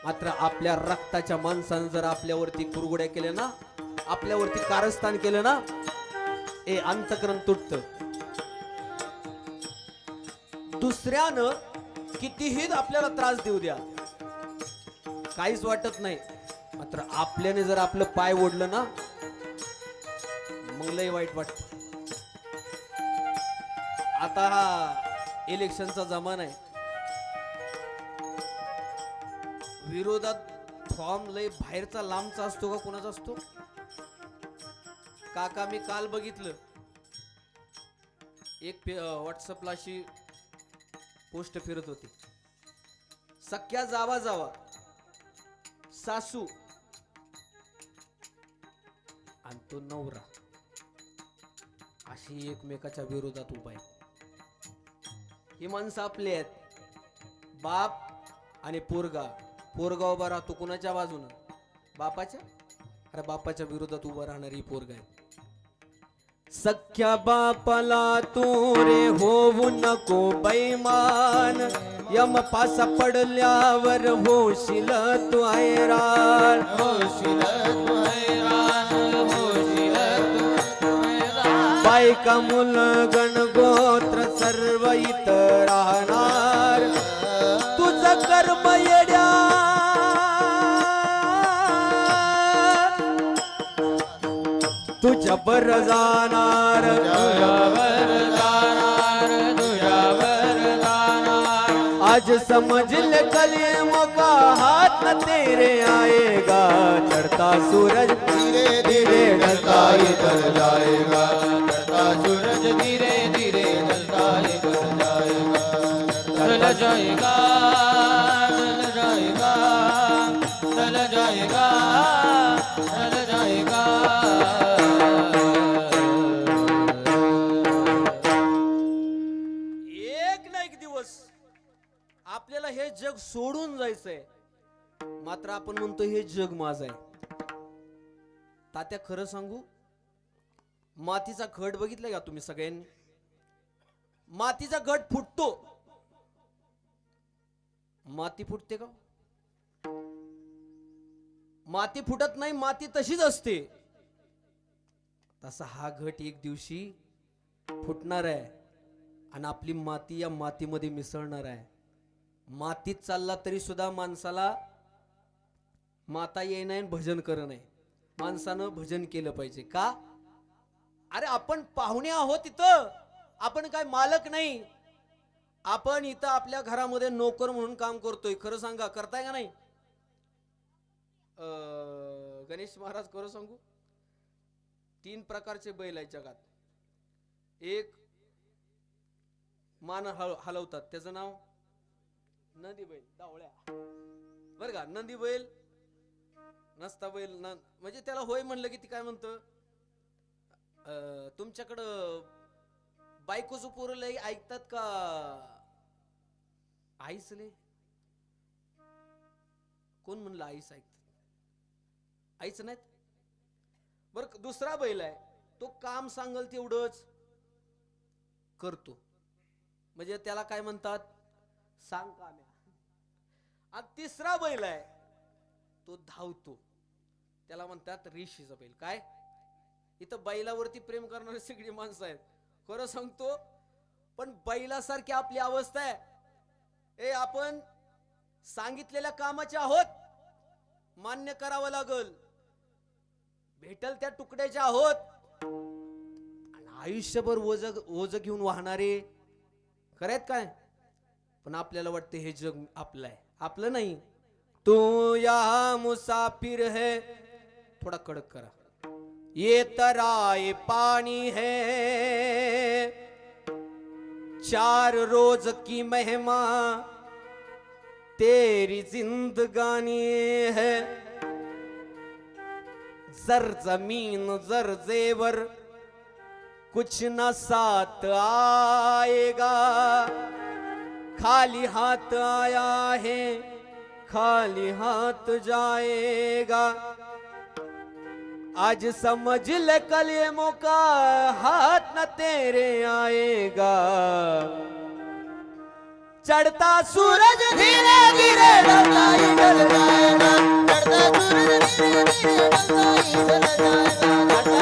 मात्र आपल्या रक्ताच्या माणसानं जर आपल्यावरती कुरगुड्या केल्या ना, आपल्यावरती कारस्थान केलं ना, अंतकरण तुटत. दुसऱ्यानं कितीही आपल्याला त्रास देऊ द्या, काहीच वाटत नाही. मात्र आपल्याने जर आपलं पाय ओढलं ना, मग लय वाईट वाटत. आता हा इलेक्शनचा जमाना आहे, विरोधात फॉर्म लय बाहेरचा लांबचा असतो का कोणाचा असतो? काका, मी काल बघितलं एक व्हॉट्सअपला अशी पोस्ट फिरत होती, सख्या जावा जावा सासू आणि तो नवरा अशी एकमेकाच्या विरोधात उभा आहे. ही माणसं आपली आहेत. बाप आणि पोरगा, पोरगा उभा राहतो कुणाच्या बाजूनं? बापाच्या. अरे बापाच्या विरोधात उभा राहणारी पोरगा आहे. सख्या बापाला तू रे होऊ नको बैमान, यम पासा पडल्यावर होशील तू हैराण, होशील तू हैराण, होशील तू हैराण. बायका मुल गण गोत्र सर्व इथं राहणार, कर्म येड्या तुझ्या बर जाणार तुझ्यावर जाणार तुझ्यावर जाणार आज समझल कलियों का हाथ न तेरे आएगा चढ़ता सूरज धीरे धीरे ढलता ही ढल जाएगा ढलता सूरज धीरे धीरे ढलता ही ढल जाएगा ढल ढलता जाएगा ढल जाएगा ढल जाएगा ढल जाएगा एक ना एक दिवस आपल्याला हे जग सोडून जायचंय मात्र आपण म्हणतो हे जग माझं आहे तात्या खरं सांगू मातीचा घट बघितलाय का तुम्ही सगळ्यांनी मातीचा घट फुटतो माती फुटते का माती फुटत नाही माती तशीच असते तसा हा घट एक दिवशी फुटणार आहे आणि आपली माती या मातीमध्ये मिसळणार आहे मातीत चालला तरी सुद्धा माणसाला माता येईना आणि भजन करणं आहे माणसानं भजन केलं पाहिजे का अरे आपण पाहुणे आहोत इथं आपण काय मालक नाही आपण इथं आपल्या घरामध्ये नोकर म्हणून काम करतोय खरं सांगा करताय का नाही गणेश महाराज खरं सांगू 3 प्रकारचे बैल आहेत जगात एक मान हलवतात त्याचं नाव नंदी बैल डावळ्या बर का नंदी बैल नसता बैल म्हणजे त्याला होय म्हणलं की ती काय म्हणतं तुमच्याकडं बायकोचं पोरं लई ऐकतात का आईच लय कोण म्हणलं आईच ऐकतात आईच नाहीत बर दुसरा बैल आहे तो काम सांगल तेवढंच करतो म्हणजे त्याला काय म्हणतात सांग काम्या आणि तिसरा बैल आहे तो धावतो त्याला म्हणतात रेशीचा बैल काय इथं बैलावरती प्रेम करणारी सगळी माणसं आहेत खरं सांगतो पण बैलासारखी आपली अवस्था आहे ए आपण सांगितलेल्या कामाचे आहोत मान्य करावं लागल भेटल त्या तुकड्याचे आहोत आणि आयुष्यभर ओझ घेऊन वाहणारे खरेत काय पण आपल्याला वाटते हे जग आपलं आहे आपलं नाही तू या मुसाफिर है थोडा कडक करा ये तराए पानी है 4 रोज की मेहमा तेरी जिंदगानी है जर जमीन जर जेवर कुछ न साथ आएगा खाली हाथ आया है खाली हाथ जाएगा आज समझ ले कलियों का हाथ न तेरे आएगा चढ़ता सूरज धीरे धीरे ढलता ही ढल जाएगा चढ़ता सूरज धीरे धीरे ढलता ही ढल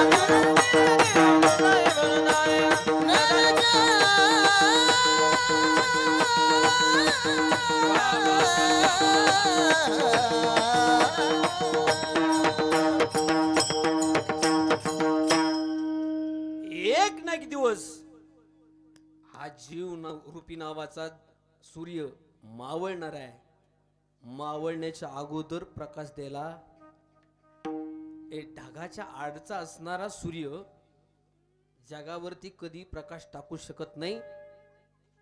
जाएगा एक ना एक दिवस हा जीव रूपी नावाचा सूर्य मावळणार आहे मावळण्याच्या अगोदर प्रकाश द्यायला ढगाच्या आडचा असणारा सूर्य जगावरती कधी प्रकाश टाकू शकत नाही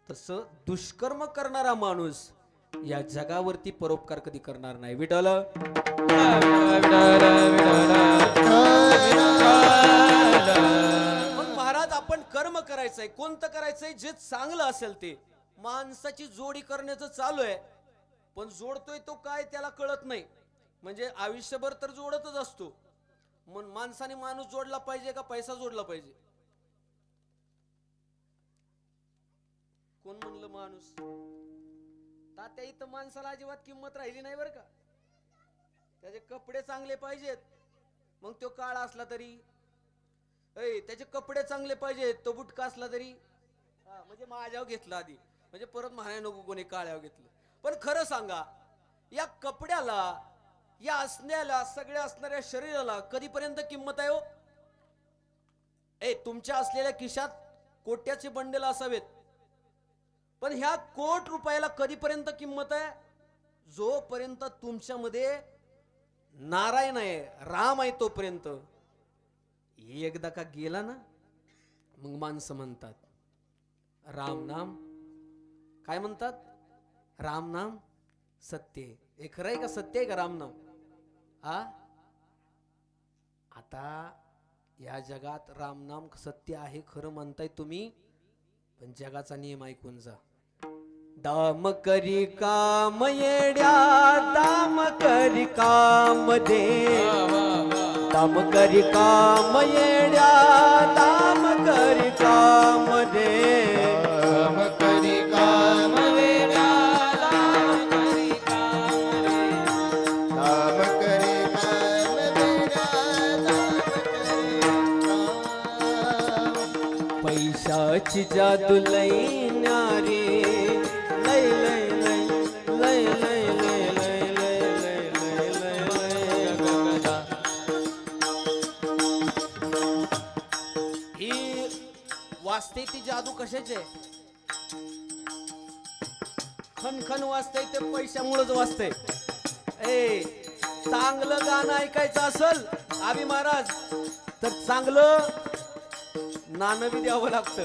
तसं दुष्कर्म करणारा माणूस या जगावरती परोपकार कधी करणार नाही विठ्ठल मग महाराज आपण कर्म करायचंय कोणतं करायचंय जे चांगलं असेल ते माणसाची जोडी करण्याचं चालू आहे पण जोडतोय तो काय त्याला कळत नाही म्हणजे आयुष्यभर तर जोडतच असतो मग माणसाने माणूस जोडला पाहिजे का पैसा जोडला पाहिजे कोण म्हणलं माणूस तात्या इथं माणसाला अजिबात किंमत राहिली नाही बरं का त्याचे कपडे चांगले पाहिजेत मग तो काळा असला तरी त्याचे कपडे चांगले पाहिजेत तो बुटका असला तरी म्हणजे माझ्यावर घेतला आधी म्हणजे परत म्हणाय नको कोणी काळ्यावर घेतलं पण खरं सांगा, या कपड्याला, या असण्याला, सगळ्या असणाऱ्या शरीराला कधीपर्यंत किंमत आहे हो? तुमच्या असलेल्या खिशात कोट्याचे बंडल असावेत, पण ह्या कोट रुपयाला कधीपर्यंत किंमत आहे? जोपर्यंत तुमच्यामध्ये नारायण आहे, राम आहे तोपर्यंत. एकदा का गेला ना, मग माणसं म्हणतात राम नाम, काय म्हणतात? राम नाम सत्य. हे खरं आहे का? सत्य आहे का राम नाम? आता या जगात राम नाम सत्य आहे, खरं म्हणताय तुम्ही, पण जगाचा नियम ऐकून जा. दाम करी काम येड्या, दाम करी काम दे, दाम करी काम येड्या, दाम करी काम दे. काम करी काम वेड्या, दाम करी काम दे. काम करी काम वेड्या, दाम करी काम. पैशाची जादू लई न्यारी, लय लय लय लय लय लय लय लय लय लय लय लय. ही वाजते ती जादू कशाची आहे? खनखन वाजते ते पैशामुळेच वाजते. चांगलं गाणं ऐकायचं असल आबी महाराज तर चांगलं नाणं बी द्यावं लागतं.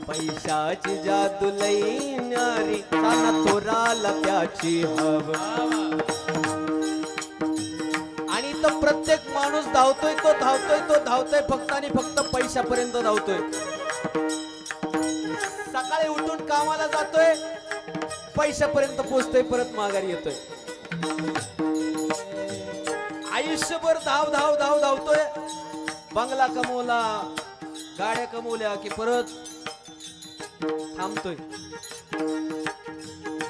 पैशाची जादू लई न्यारी, ताना थोराला त्याची हव. आणि तो प्रत्येक माणूस धावतोय, तो धावतोय, तो धावतोय फक्त आणि फक्त पैशापर्यंत धावतोय. सकाळी उठून कामाला जातोय, पैशापर्यंत पोहोचतोय, परत माघारी येतोय. आयुष्यभर धाव धाव धाव धावतोय. बंगला कमवला, गाड्या कमवल्या की परत थांबतोय.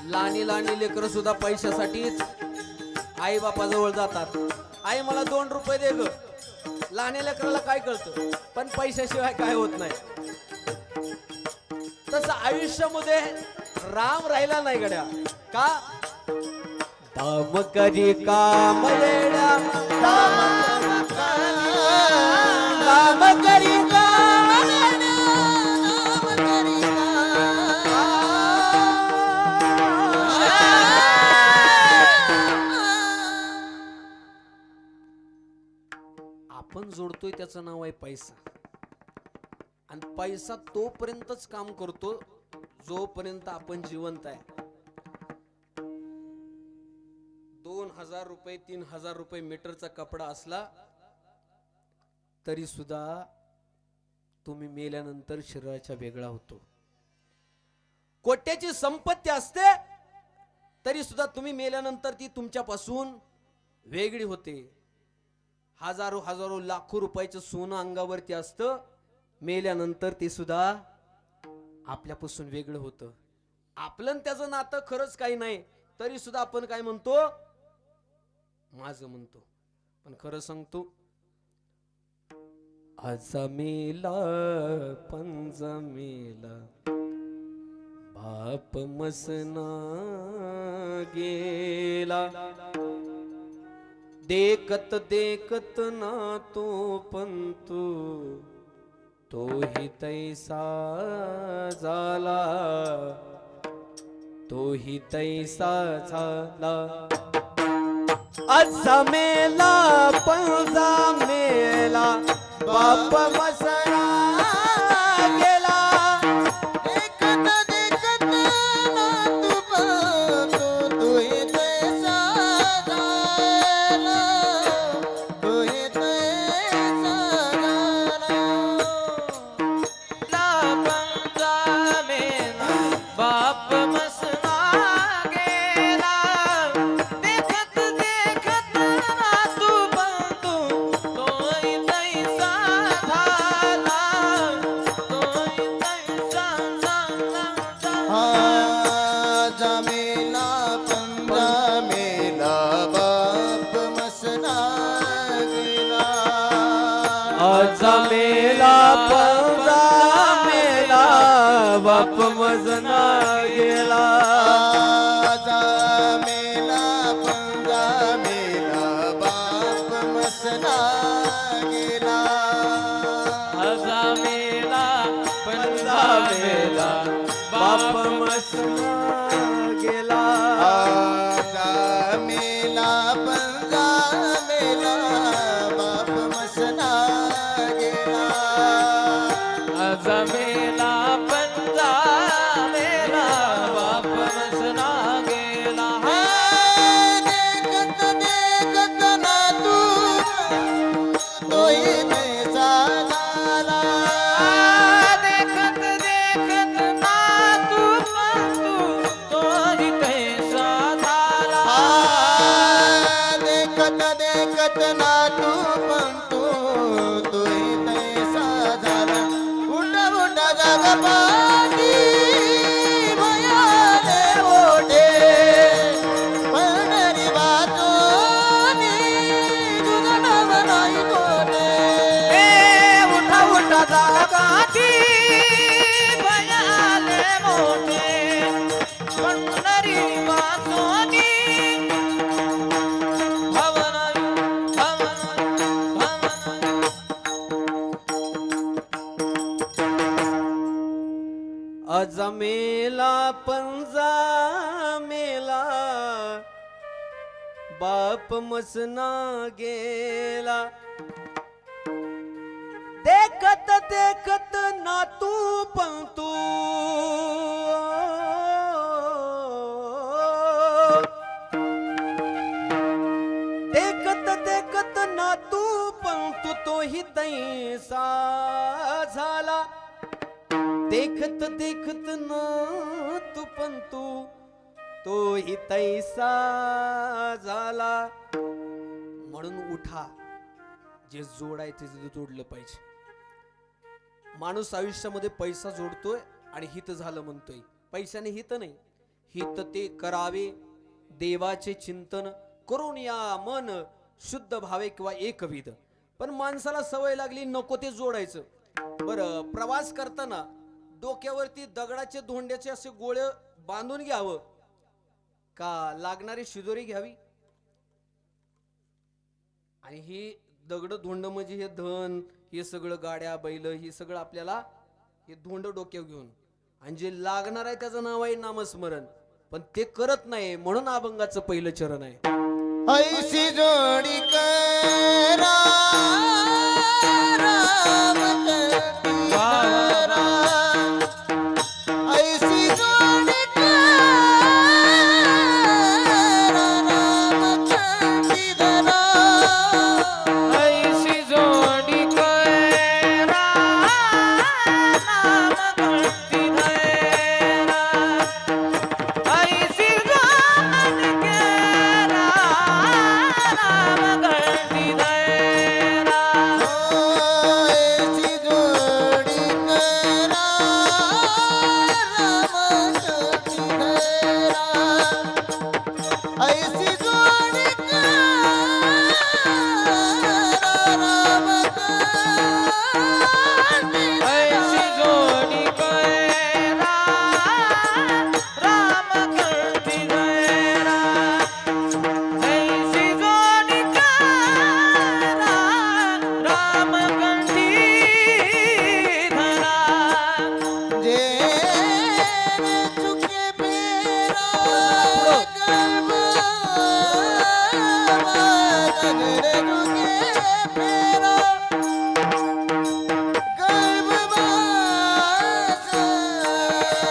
लहानी लहानी लेकरं सुद्धा पैशासाठीच आई बापाजवळ जातात. आई मला 2 रुपये दे ग. लहान लेकराला काय कळतं, पण पैशाशिवाय काय होत नाही. तसं आयुष्यामध्ये राम राहिला नाही गड्या. का? दाम करी काम येड्या, दाम करी काम येड्या, नाम करी आपण जोडतोय त्याचं नाव आहे पैसा. आणि पैसा तोपर्यंतच काम करतो जोपर्यंत आपण जिवंत आहे. 2000 रुपये 3000 रुपये मीटरचा कपडा असला तरी सुद्धा तुम्ही मेल्यानंतर शरीराच्या वेगळा होतो. कोट्याची संपत्ती असते तरी सुद्धा तुम्ही मेल्यानंतर ती तुमच्यापासून वेगळी होते. हजारो हजारो लाखो रुपयाचं सोनं अंगावरती असतं, मेल्यानंतर ते सुद्धा आपल्यापासून वेगळं होतं. आपलं त्याचं नातं खरंच काही नाही तरी सुद्धा आपण काय म्हणतो? माझं म्हणतो. पण खरं सांगतो, अजमेला पंजमेला बाप मसना गेला. देखत देखत ना तो पंतु तोही तैसा झाला, तोही तैसा झाला. अजमेला पंजमेला बाप मसना गेला. देखत देखत ना तू पाहतो, तोही तैसा झाला, तोही तैसा झाला. पंजामेला बाप मसना गेला. देखत देखत ना तू बंधू तोही तैसा झाला, तोही तैसा झाला. जमेला पंजमेला बाप मसना गेला. अजमेला पंजमेला बाप मसना गेला. पंजा मेला बाप मसना गेला जमेला पंजा मेला बाप मसना गेला देखत देखत ना तू तोही तैसा झाला देखत देखत ना तू तोही तैसा झाला देखत देखत ना तू पण तोही तैसा झाला उठा उठा जगपाटी भयाले ओढे पंढरी वाचोनी तुझं नाव नाही कोठे उठा उठा जागाती भयाले मोठे पंढरी वाचोनी भवनाई भवनाई भवनाई अजमेला पंजा मेला बाप मसना गेला देखत देखत नातू पंतू देखत देखत नातू पंतू तोही तैसा झाला देखत देखत ना तू पण तोही तैसा झाला म्हणून उठा जे जोडायचे ते जोडलं पाहिजे माणूस आयुष्यामध्ये पैसा जोडतोय आणि हित झालं म्हणतोय पैशाने हित नाही हित ते करावे देवाचे चिंतन करून या मन शुद्ध भावे किंवा एकविध पण माणसाला सवय लागली नको ते जोडायचं बरं प्रवास करताना डोक्यावरती दगडाचे धोंड्याचे असे गोळे बांधून घ्यावं का लागणारी शिदोरी घ्यावी आणि ही दगड धोंड म्हणजे हे धन हे सगळं गाड्या बैल हे सगळं आपल्याला हे धोंड डोक्यावर घेऊन आणि जे लागणार आहे त्याचं नाव आहे नामस्मरण पण ते करत नाही म्हणून अभंगाचं पहिलं चरण आहे ऐसी जोडी करा राम करती धरा. ऐसी जोडी करा राम करती धरा. ऐसी जोडी कैरा नाम करती धैरा ऐसी जोडी कैरा नाम करती धैरा ऐसी जोडी करा राम करती धरा. ऐसी जोडी करा राम करती ऐसी जोडी कैरा राम करती धैरा ऐसी जोडी कैरा राम करती धरा जे चुके मेरा कर्म नजर चुके मेरा कर्म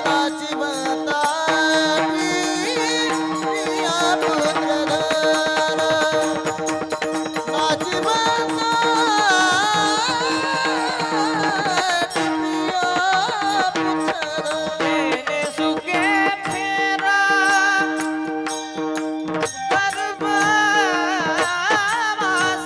राची बतावी प्रिया पुत्र धरा. राची बतावी प्रिया पुत्र तेने सुखे फेरा गर्भवास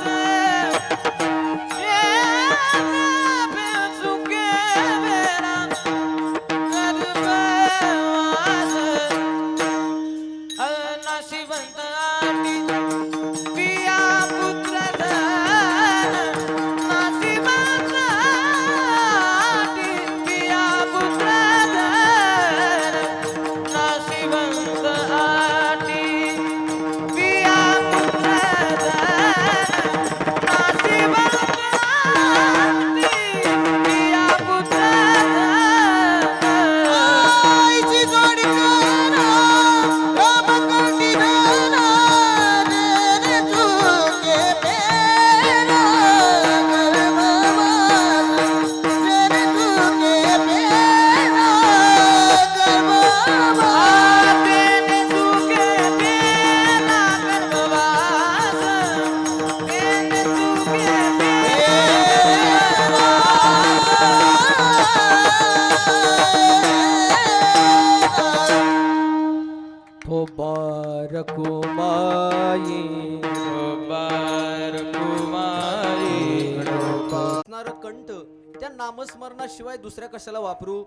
नामस्मरणाशिवाय दुसऱ्या कशाला वापरू.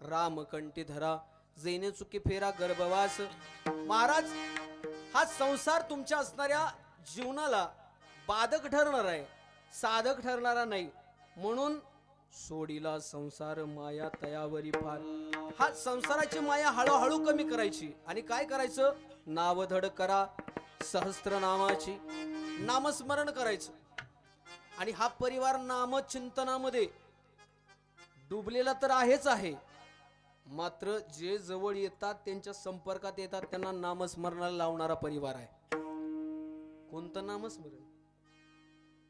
राम कंठी धरा जैने चुकी फेरा गर्भवास. महाराज हा संसार तुमच्या असणाऱ्या जीवनाला बाधक ठरणार आहे, साधक ठरणारा नाही. म्हणून सोडीला संसार माया तयावरी फार. हा संसाराची माया हळूहळू कमी करायची आणि काय करायचं, नावधड करा सहस्त्र नामाची, नामस्मरण करायचं. आणि हा परिवार नामचिंतनामध्ये डुबलेला तर आहेच आहे, मात्र जे जवळ येतात त्यांच्या संपर्कात येतात त्यांना नामस्मरणाला लावणारा परिवार आहे. कोणतं नामस्मरण?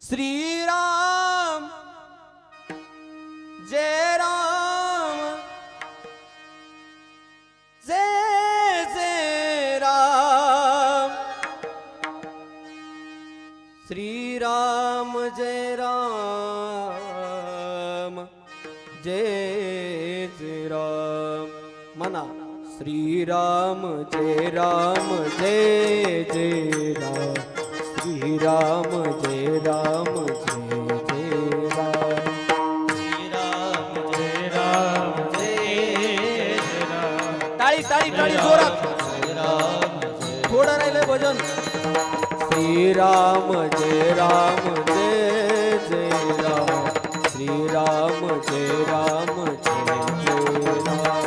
श्रीराम जय राम जय जय राम. श्रीराम जय राम जय जय राम. म्हणा श्रीराम जय राम जय जय राम. श्रीराम जय राम जय जय राम. टाळी टाळी टाळी जोरात. थोडं राहिलंय भजन. श्रीराम जय राम जय जय राम. श्रीराम जय राम जय जय राम.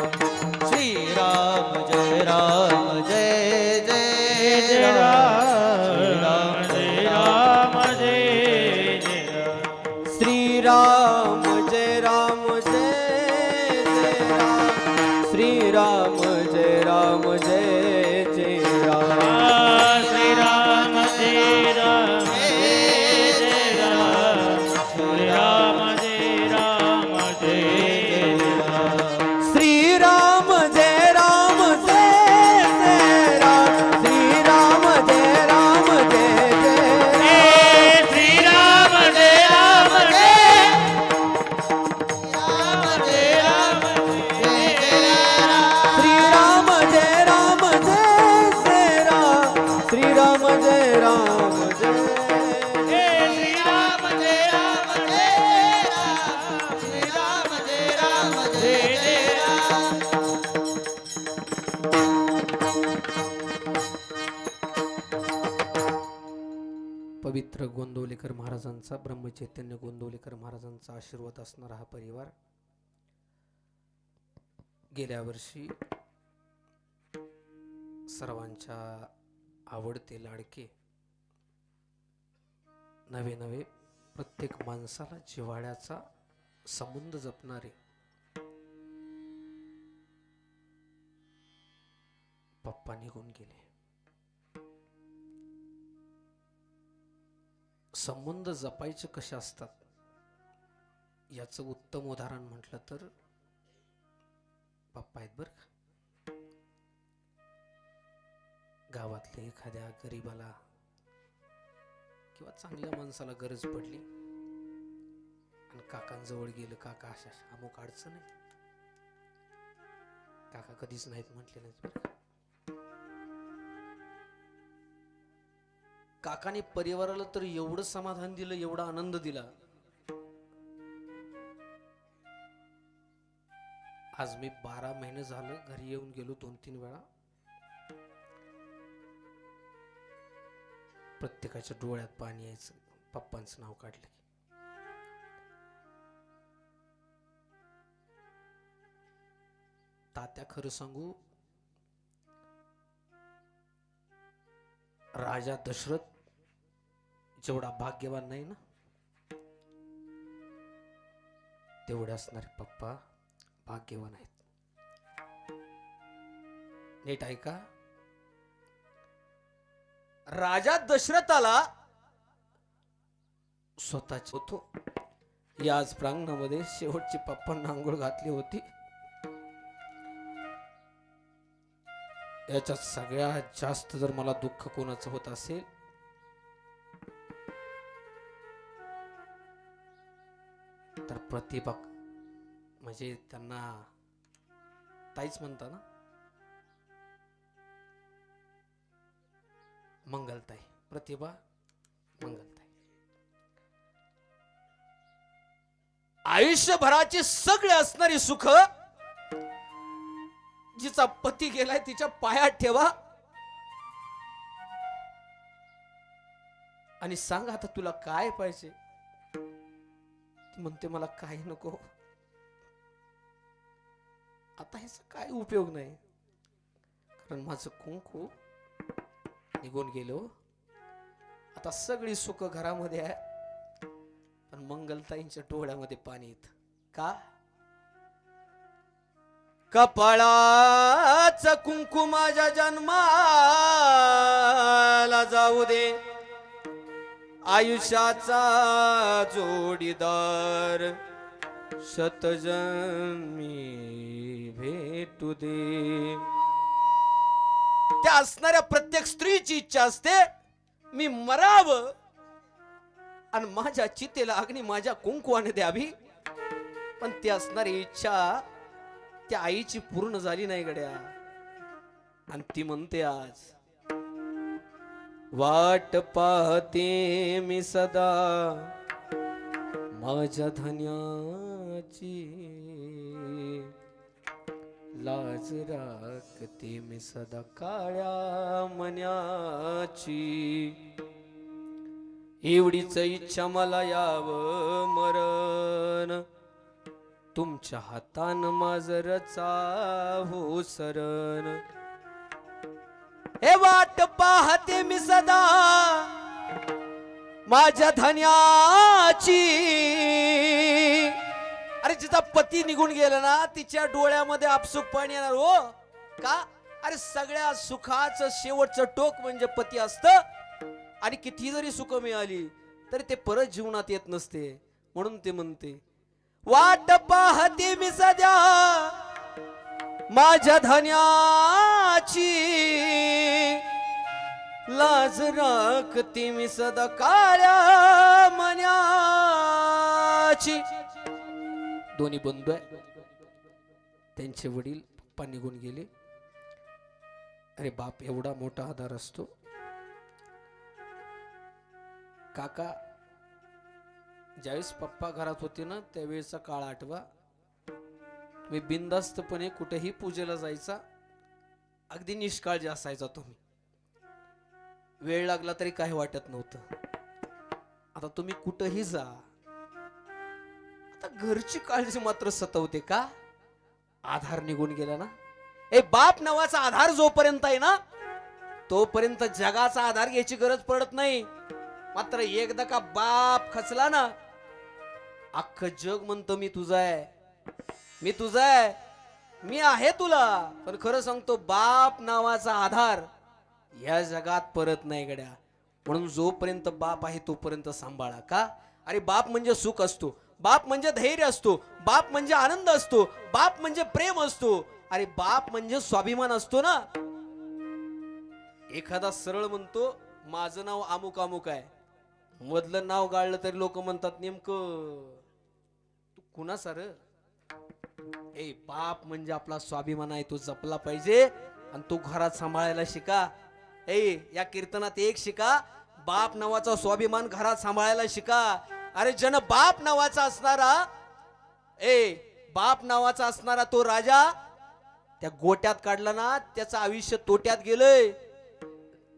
श्रीराम जय राम जय जय राम. श्रीराम जय राम जय जय राम. श्रीराम जय राम जय जय राम. श्रीराम जय राम जय जय राम. श्रीराम जय राम जय जय राम. श्रीराम जय राम जय जय राम. श्रीराम जय राम पवित्र गोंदवलेकर महाराजांचा, ब्रह्मचैतन्य गोंदवलेकर महाराजांचा आशीर्वाद असणारा हा परिवार गेल्या वर्षी सर्वांच्या आवडते लाडके, नवे नवे प्रत्येक माणसाला जिव्हाळ्याचा संबंध जपणारे पप्पा निघून गेले. संबंध जपायचे कसे असतात याचं उत्तम उदाहरण म्हटलं तर पप्पा आहेत बरं का. गावातल्या एखाद्या गरीबाला किंवा चांगल्या माणसाला गरज पडली आणि काकांजवळ गेलं, काका अशा अमुक अडचण आहे, काका कधीच नाहीत म्हटले नाहीत बरं का. काकाने परिवाराला तर एवढं समाधान दिलं, एवढा आनंद दिला. आज मी 12 महिने झालं घरी येऊन गेलो 2-3 वेळा. प्रत्येकाच्या डोळ्यात पाणी यायचं पप्पांचं नाव काढलं की. तात्या खरं सांगू, राजा दशरथ जेवढा भाग्यवान नाही ना, तेवढे असणारे पप्पा भाग्यवान आहेत. नीट ऐका. राजा दशरथाला स्वतःच होतो याच प्रांगणामध्ये शेवटची पप्पांना आंघोळ घातली होती. याच्यात सगळ्यात जास्त जर मला दुःख कोणाचं होत असेल तर प्रतिभा, म्हणजे त्यांना ताईच म्हणता ना, मंगलताई, प्रतिभा मंगलताई. आयुष्यभराची सगळे असणारी सुख जिचा पती गेलाय तिच्या पायात ठेवा आणि सांग आता तुला काय पाहिजे. ती म्हणते मला काही नको. आता ह्याचा काय उपयोग नाही, कारण माझं कुंकू निघून गेलो. आता सगळी सुख घरामध्ये आहे, पण मंगलताईंच्या डोळ्यामध्ये पाणी येत. का? कपाळाच कुंकू माझ्या जन्माला जाऊ दे, आयुष्याचा जोडीदार शतजन्मी भेटू दे. त्या असणाऱ्या प्रत्येक स्त्रीची इच्छा असते मी मरावं आणि माझ्या चितेला अग्नी माझ्या कुंकवाने द्यावी, पण ती असणारी इच्छा त्या आईची पूर्ण झाली नाही गड्या. आणि ती म्हणते आज वाट पाहते मी सदा माझ्या धन्याची, लाज राखते मी सदा काळ्या मन्याची. एवढीच इच्छा मला यावं मरण, तुमच्या हातान माझं रचावो सरण. हे वाट पाहते मी सदा माझ्या धन्याची. अरे जिचा पती निघून गेला ना तिच्या डोळ्यामध्ये आपसुक पाणी येणार. हो का? अरे सगळ्या सुखाचं शेवटचं टोक म्हणजे पती असतं, आणि किती जरी सुख मिळाली तरी ते परत जीवनात येत नसते. म्हणून ते म्हणते वाट पाहते मी सध्या माझ्या धन्याची, लाज राखते मी सदा काळ्या मन्याची. दोन्ही बंधू आहे, त्यांचे वडील पप्पा निघून गेले. अरे बाप एवढा मोठा आधार असतो. काका ज्यावेळेस पप्पा घरात होते ना त्यावेळेचा काळ आठवा. तुम्ही बिनधास्तपणे कुठेही पूजेला जायचा, अगदी निष्काळजी असायचा तुम्ही. वेळ लागला तरी काही वाटत नव्हतं. आता तुम्ही कुठेही जा, आता घरची काळजी मात्र सतवते. का? आधार निघून गेला ना. ए बाप नावाचा आधार जोपर्यंत आहे ना तोपर्यंत जगाचा आधार घ्यायची गरज पडत नाही. मात्र एकदा का बाप खचला ना अख्खं जग म्हणतं मी तुझा आहे, मी तुझा आहे, मी आहे तुला. पण खरं सांगतो बाप नावाचा आधार या जगात परत नाही गड्या. म्हणून जोपर्यंत बाप आहे तोपर्यंत सांभाळा. का? अरे बाप म्हणजे सुख असतो, बाप म्हणजे धैर्य असतो, बाप म्हणजे आनंद असतो, बाप म्हणजे प्रेम असतो, अरे बाप म्हणजे स्वाभिमान असतो ना. एखादा सरळ म्हणतो माझं नाव अमुक अमुक आहे, मधलं नाव गाळलं तरी लोक म्हणतात नेमकं तू कुणा सर. ए बाप म्हणजे आपला स्वाभिमान आहे, तो जपला पाहिजे आणि तो घरात सांभाळायला शिका. या कीर्तनात एक शिका, बाप नावाचा स्वाभिमान घरात सांभाळायला शिका. अरे जन बाप नावाचा असणारा, बाप नावाचा असणारा तो राजा त्या गोट्यात काढला ना त्याचं आयुष्य तोट्यात गेलंय.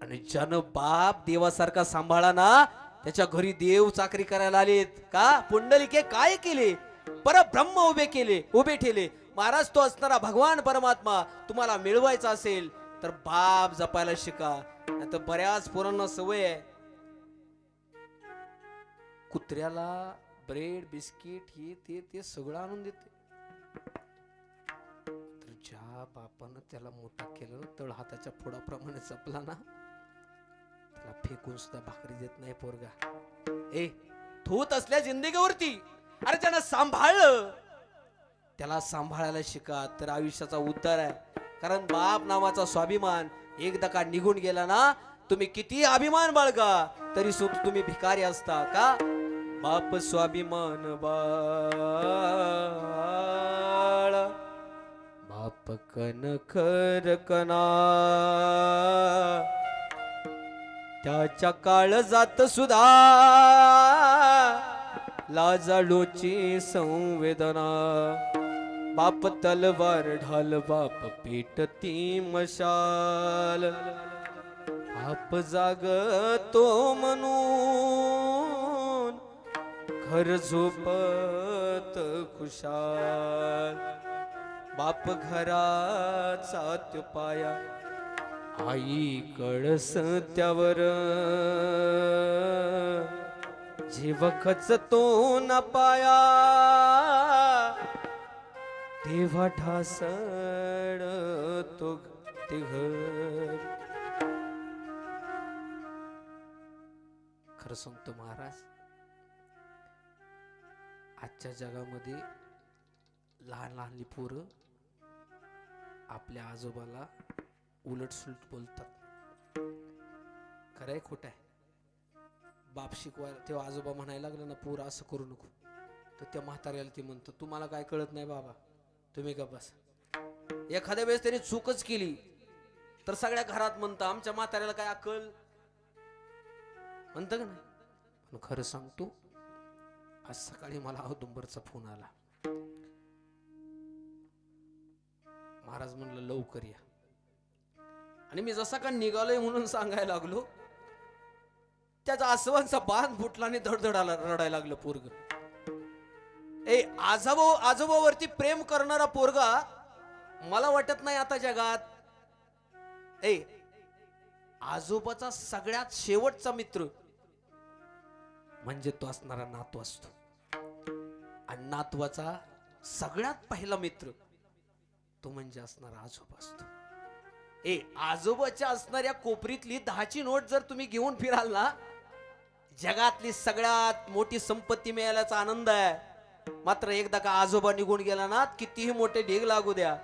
आणि जन बाप देवासारखा सांभाळा ना त्याच्या घरी देव चाकरी करायला आलेत. का? पुंडलिके काय केले? परब्रह्म उभे ठेले. महाराज तो असणारा भगवान परमात्मा तुम्हाला मिळवायचा असेल तर बाप जपायला शिका. नाहीतर बऱ्याच पोरांना सवय आहे कुत्र्याला ब्रेड बिस्किट हे ते सगळं आणून देते. तर ज्या बापानं त्याला मोठा केलं तळ हाताच्या फोडाप्रमाणे जपला ना त्याला फेकून सुद्धा भाकरी देत नाही पोरगा. धूत असल्या जिंदगीवरती अरे ज्यानं सांभाळलं त्याला सांभाळायला शिका तर आयुष्याचा उद्धार आहे. कारण बाप नावाचा स्वाभिमान एकदा का निघून गेला ना तुम्ही किती अभिमान बाळगा तरी सुद्धा तुम्ही भिकारी असता. का? बाप स्वाभिमान बाळ बाप कणखर कणा त्याच्या काळजात सुद्धा लाजाळूची संवेदना बाप तलवार ढाल बाप पेटती मशाल बाप जागतो म्हणून घर झोपत खुशाल बाप घराचा त्यो पाया आई कळस त्यावर जीव खचतो न पाया तेव्हा ढासळ तो ते घर. खरं सांगतो महाराज, आजच्या जगामध्ये लहान लहान पोरं आपल्या आजोबाला उलट सुलट बोलतात. खरंय खोट आहे? बाप शिकवाय तेव्हा आजोबा म्हणायला लागलं ना, पोर असं करू नको, तर त्या म्हाताऱ्याला ते म्हणतं तुम्हाला काय कळत नाही बाबा, तुम्ही का बस. एखाद्या वेळेस त्याने चूकच केली तर सगळ्या घरात म्हणतं आमच्या म्हाताऱ्याला काय अक्कल म्हणतं का नाही. पण खरं सांगतो, आज सकाळी मला औदुंबरचा फोन आला. महाराज म्हणलं लवकर या, आणि मी जसा का निघालोय म्हणून सांगायला लागलो, त्याचा आसवांचा बांध फुटला आणि धडधडाला रडायला लागलं पोरग. आजोबावरती प्रेम करणारा पोरगा मला वाटत नाही आता जगात. आजोबाचा सगळ्यात शेवटचा मित्र म्हणजे तो असणारा नातू असतो, आणि नातवाचा सगळ्यात पहिला मित्र तो म्हणजे असणारा आजोबा असतो. आजोबाच्या असणाऱ्या कोपरीतली 10ची नोट जर तुम्ही घेऊन फिराल ना, जगातली सगळ्यात मोठी संपत्ती मिळाल्याचा आनंद आहे. मात्र एकदा का आजोबा निघून गेला ना, कितीही मोठे ढीग लागू द्या,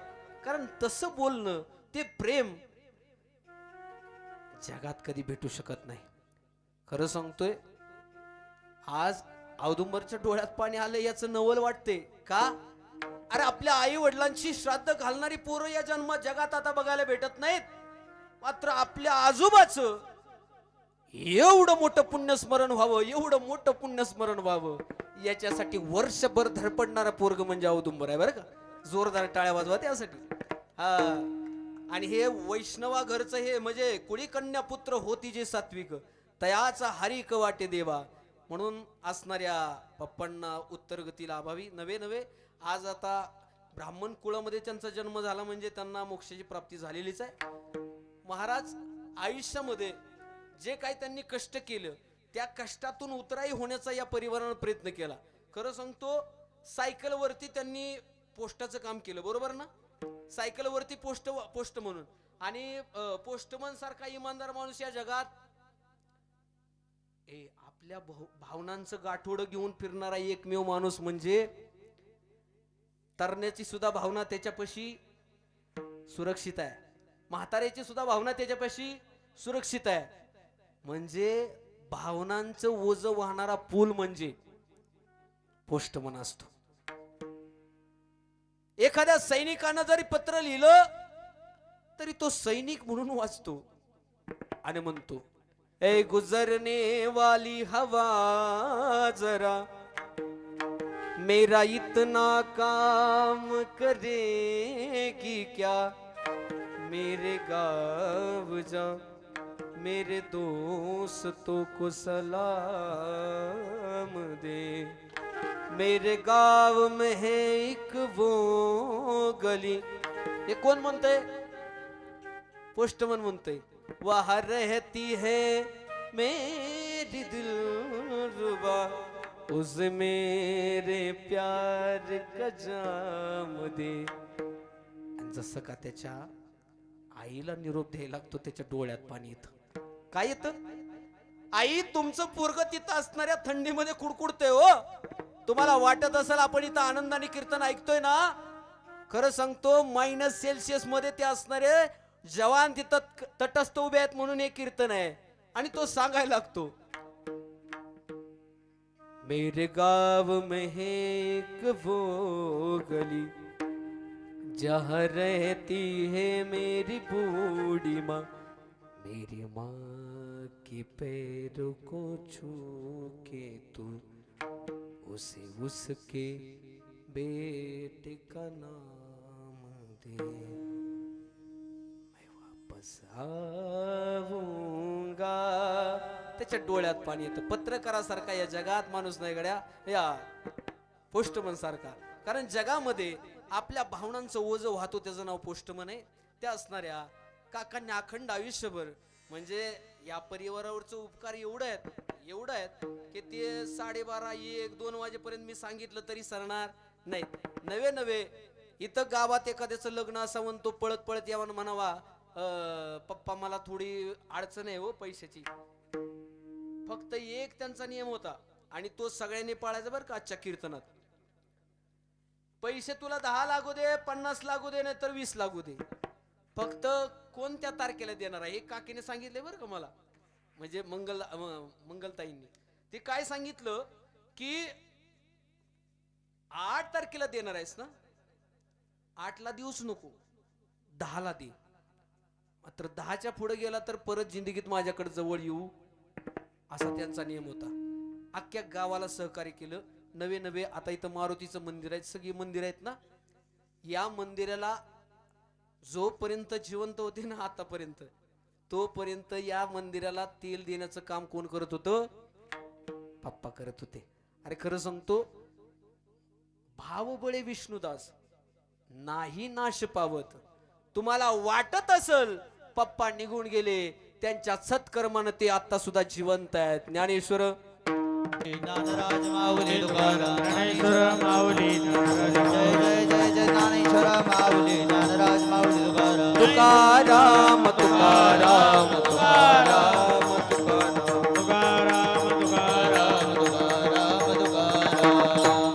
कारण तसं बोलणं, ते प्रेम जगात कधी भेटू शकत नाही. खरं सांगतोय, आज औदुंबरच्या डोळ्यात पाणी आलं याचं नवल वाटते का? अरे आपल्या आई वडिलांची श्राद्ध घालणारी पोरं या जगात आता बघायला भेटत नाहीत. मात्र आपल्या आजोबाचं एवढं मोठं पुण्यस्मरण व्हावं, एवढं मोठं पुण्यस्मरण व्हावं, याच्यासाठी वर्षभर धडपडणारा पोरग म्हणजे औदुंबर आहे बरं का. जोरदार टाळ्या वाजवा त्यासाठी. हा, आणि हे वैष्णवा घरचं हे म्हणजे कुळी कन्या पुत्र होती जे सात्विक, तयाचा हरिक वाटे देवा म्हणून असणाऱ्या पप्पांना उत्तर गतीला अभावी नवे नवे. आज आता ब्राह्मण कुळामध्ये त्यांचा जन्म झाला म्हणजे त्यांना मोक्षाची प्राप्ती झालेलीच आहे. महाराज आयुष्यामध्ये जे काही त्यांनी कष्ट केलं, त्या कष्टातून उतराई होण्याचा या परिवारानं प्रयत्न केला. खरं सांगतो, सायकलवरती त्यांनी पोस्टाचं काम केलं, बरोबर ना? सायकलवरती पोस्ट म्हणून, आणि पोस्टमन सारखा इमानदार माणूस या जगात आपल्या भावनांचं गाठोडं घेऊन फिरणारा एकमेव माणूस म्हणजे तरण्याची सुद्धा भावना त्याच्यापाशी सुरक्षित आहे, म्हाताऱ्याची सुद्धा भावना त्याच्यापाशी सुरक्षित आहे. म्हणजे भावनांचं ओझं वाहणारा पूल म्हणजे पोस्टमन असतो. एखाद्या सैनिकानं जरी पत्र लिहिलं तरी तो सैनिक म्हणून वाचतो आणि म्हणतो, ए गुजरने वाली हवा जरा मेरा इतना काम करेगी क्या, मेरे गाँव जा मेरे दोस्तों को सलाम दे, मेरे गाँव में है एक वो गली. हे कोण म्हणतंय? पोस्टमन म्हणतंय. वहाँ रहती है मेरी दिलरुबा, उस मेरे प्यार का जाम दे. जसं का त्याच्या आईला निरोप द्यायला लागतो, त्याच्या डोळ्यात पाणी येतं. काय येतं? आई, तुमचं पोरग तिथं असणाऱ्या थंडीमध्ये कुडकुडतंय हो. तुम्हाला वाटत असेल आपण इथं आनंदाने कीर्तन ऐकतोय ना, खरं सांगतो -सेल्सियस मध्ये ते असणारे जवान तिथं तटस्थ उभे आहेत म्हणून हे कीर्तन आहे. आणि तो सांगायला लागतो, मेरे गाँव में है एक वो गली, जहाँ रहती है मेरी बूढ़ी माँ, मेरी माँ के पैरों को छू के तू उसे उसके बेटे का नाम दे, मैं वापस आऊंगा. त्याच्या डोळ्यात पाणी येतं. पत्रकारासारखा या जगात माणूस नाही गड्या, या पोस्टमन सारखा. कारण जगामध्ये आपल्या भावनांचं ओझं वाहतो, त्याचं नाव पोस्टमन आहे. त्या असणाऱ्या काकांनी अखंड आयुष्यभर म्हणजे या परिवारावरचं उपकार एवढं आहेत की ते 12:30, 1, 2 वाजेपर्यंत मी सांगितलं तरी सरणार नाही. नवे इथं गावात एखाद्याचं लग्न असावं, तो पळत पळत यावं म्हणावा, पप्पा मला थोडी अडचण आहे हो पैशाची. फक्त एक त्यांचा नियम होता आणि तो सगळ्यांनी पाळायचा बरं का. आजच्या कीर्तनात पैसे तुला 10 लागू दे, 50 लागू दे, नाही तर 20 लागू दे, फक्त कोणत्या तारखेला देणार आहे हे काकीने सांगितले बरं का मला. म्हणजे मंगलताईंनी ते काय सांगितलं की 8 तारखेला देणार आहेस ना, 8 ला देऊच नको, 10 ला दे. मात्र 10च्या पुढे गेला तर परत जिंदगीत माझ्याकडे जवळ येऊ, असा त्यांचा नियम होता. अख्ख्या गावाला सहकार्य केलं. नवे आता इथं मारुतीचं मंदिर आहे, सगळी मंदिर आहेत ना, या मंदिराला जोपर्यंत जिवंत होते ना आतापर्यंत, तोपर्यंत या मंदिराला तेल देण्याचं काम कोण करत होतं? पप्पा करत होते. अरे खरं सांगतो, भाव बळे विष्णुदास नाही नाश पावत. तुम्हाला वाटत असल पप्पा निघून गेले, त्यांच्या सत्कर्मानं ते आता सुद्धा जिवंत आहेत. ज्ञानेश्वर ज्ञानराज माऊली तुकाराम, ज्ञानेश्वर माऊली ज्ञानराज, जय जय जय जय ज्ञानेश्वर माऊली ज्ञानराज माऊली तुकाराम. तुकाराम तुकाराम तुकाराम तुकाराम तुकाराम तुकाराम तुकाराम तुकाराम.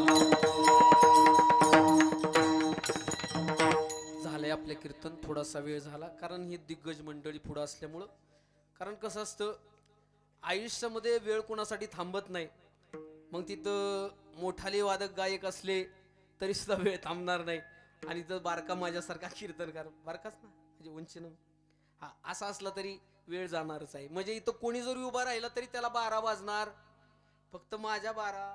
झालंय आपले कीर्तन. थोडासा वेळ झाला कारण ही दिग्गज मंडळी पुढं असल्यामुळं. कारण कसं असतं, आयुष्यामध्ये वेळ कोणासाठी थांबत नाही. मग तिथं मोठाले वादक गायक असले तरी सुद्धा वेळ थांबणार नाही. आणि तर बारका माझ्यासारखा कीर्तनकार, बारकाच ना म्हणजे उंचीनं, हा असा असला तरी वेळ जाणारच आहे. म्हणजे इथं कोणी जरी उभा राहिला तरी त्याला 12 वाजणार, फक्त माझ्या 12.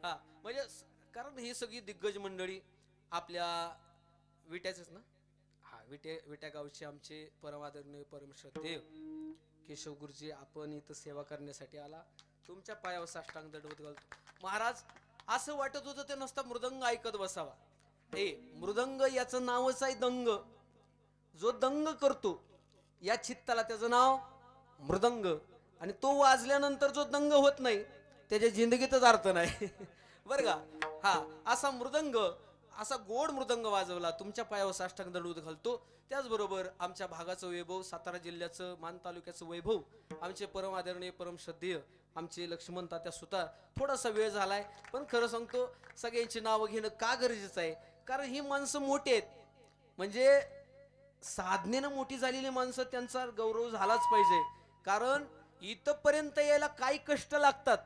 हा म्हणजे कारण ही सगळी दिग्गज मंडळी आपल्या विट्याचेच ना, हा विट्या गावचे आमचे परमादरणीय परमश्रद्धेय केशव गुरुजी, आपण इथं सेवा करण्यासाठी आला. तुमच्या पायावर साष्टांग दंडवत घालतो. महाराज, असं वाटत होतं ते नुसता मृदंग ऐकत बसावा. हे मृदंग याचं नावच आहे दंग. जो दंग करतो या चित्ताला त्याचं नाव मृदंग. आणि तो वाजल्यानंतर जो दंग होत नाही त्याच्या जिंदगीतच अर्थ नाही. बरं का. हा असा मृदंग, असा गोड मृदंग वाजवला. तुमच्या पायावर साष्टांग दंडवत घालतो. त्याचबरोबर आमच्या भागाचं वैभव, सातारा जिल्ह्याचं मान तालुक्याचं वैभव, आमचे परम आदरणीय परम श्रद्धेय आमचे लक्ष्मण तात्या सुतार. थोडासा वेळ झालाय पण खरं सांगतो सगळ्यांची नावं घेणं का गरजेचं आहे, कारण ही माणसं मोठी आहेत. म्हणजे साधनेनं मोठी झालेली माणसं, त्यांचा गौरव झालाच पाहिजे. कारण इथपर्यंत यायला काही कष्ट लागतात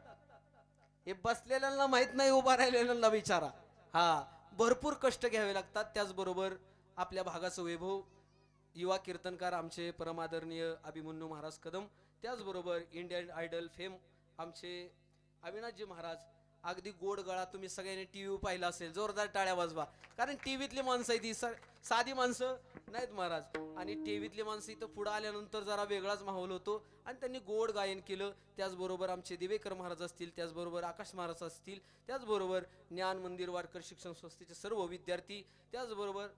हे बसलेल्यांना माहित नाही, उभा राहिलेल्यांना विचारा. हा भरपूर कष्ट घ्यावे लागतात. त्याचबरोबर आपल्या भागाचं वैभव, युवा कीर्तनकार आमचे परमादरणीय अभिमन्यू महाराज कदम, त्याचबरोबर इंडियन आयडल फेम आमचे अविनाशजी महाराज. अगदी गोड गळा. तुम्ही सगळ्यांनी टीव्ही पाहिला असेल, जोरदार टाळ्या वाजवा. कारण टीव्हीतली माणसं आहे ती साधी माणसं नाहीत महाराज. आणि टीव्हीतली माणसं इथं पुढे आल्यानंतर जरा वेगळाच माहोल होतो आणि त्यांनी गोड गायन केलं. त्याचबरोबर आमचे दिवेकर महाराज असतील, त्याचबरोबर आकाश महाराज असतील, त्याचबरोबर ज्ञान मंदिर वारकर शिक्षण संस्थेचे सर्व विद्यार्थी, त्याचबरोबर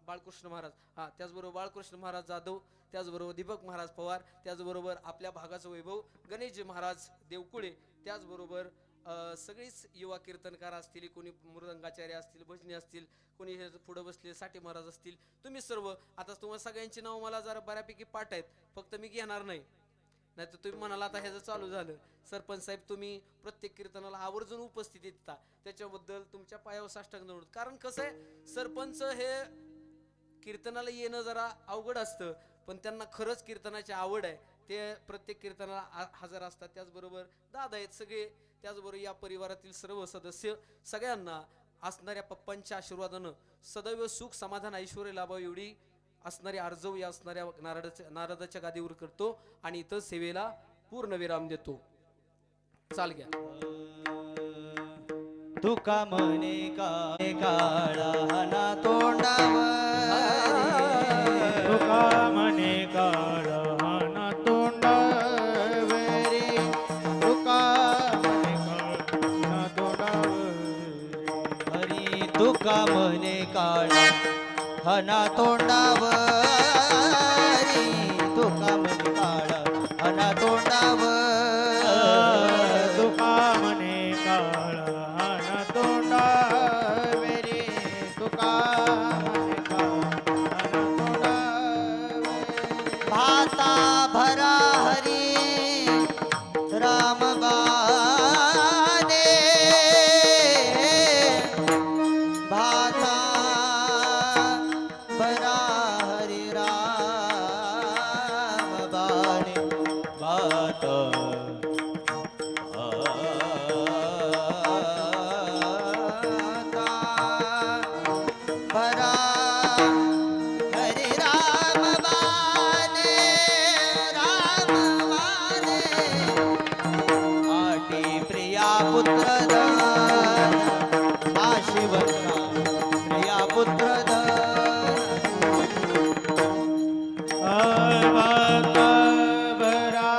बाळकृष्ण महाराज, त्याचबरोबर बाळकृष्ण महाराज जाधव, त्याचबरोबर दीपक महाराज पवार, त्याचबरोबर आपल्या भागाचं वैभव गणेशजी महाराज देवकुळे, त्याचबरोबर सगळीच युवा कीर्तनकार असतील, कोणी मृदंगाचार्य असतील, भजनी असतील, कोणी हे पुढे बसले साठे महाराज असतील. तुम्ही सर्व, आता तुम्हाला सगळ्यांची नाव मला जरा बऱ्यापैकी पाठ आहेत, फक्त मी घेणार नाही. नाहीतर तुम्ही म्हणाला आता ह्याचं चालू झालं. सरपंच साहेब, तुम्ही प्रत्येक कीर्तनाला आवर्जून उपस्थित येता, त्याच्याबद्दल तुमच्या पायावर साष्टांग दंडवत. कारण कसं आहे, सरपंच हे कीर्तनाला येणं जरा अवघड असतं, पण त्यांना खरंच कीर्तनाची आवड आहे. ते प्रत्येक कीर्तनाला हजर असतात. त्याचबरोबर दादा आहेत सगळे, त्याचबरोबर या परिवारातील सर्व सदस्य, सगळ्यांना असणाऱ्या पप्पांच्या आशीर्वादानं सदैव सुख समाधान ऐश्वर्य लाभावं एवढी असणारी आर्जव या असणाऱ्या नारदाच्या गादीवर करतो आणि इथं सेवेला पूर्ण विराम देतो. चाल घ्या. तुका म्हणे काळा ना तोंडावरी तुका म्हणे काळ ना तोंडावरी तुका म्हणे काळ ना तोंडावरी हरी तुका म्हणे काळा हना तोंडावरी तुका म्हणे काळा हना तोंडावर तुका म्हणे काळ ना तोंडावरी तुका म्हणे काळ ना तोंडावरी भाता भरा हरी रामबाने भाता भरा हरी रामबाने भात भरा हरी राम बाने राम बाने आटी प्रिया पुत्र आशिवंता प्रिया पुत्र भरा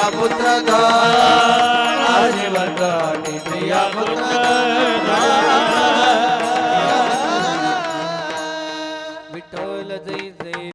प्रिया पुत्र धन वंदती प्रिया पुत्र विठ्ठल जय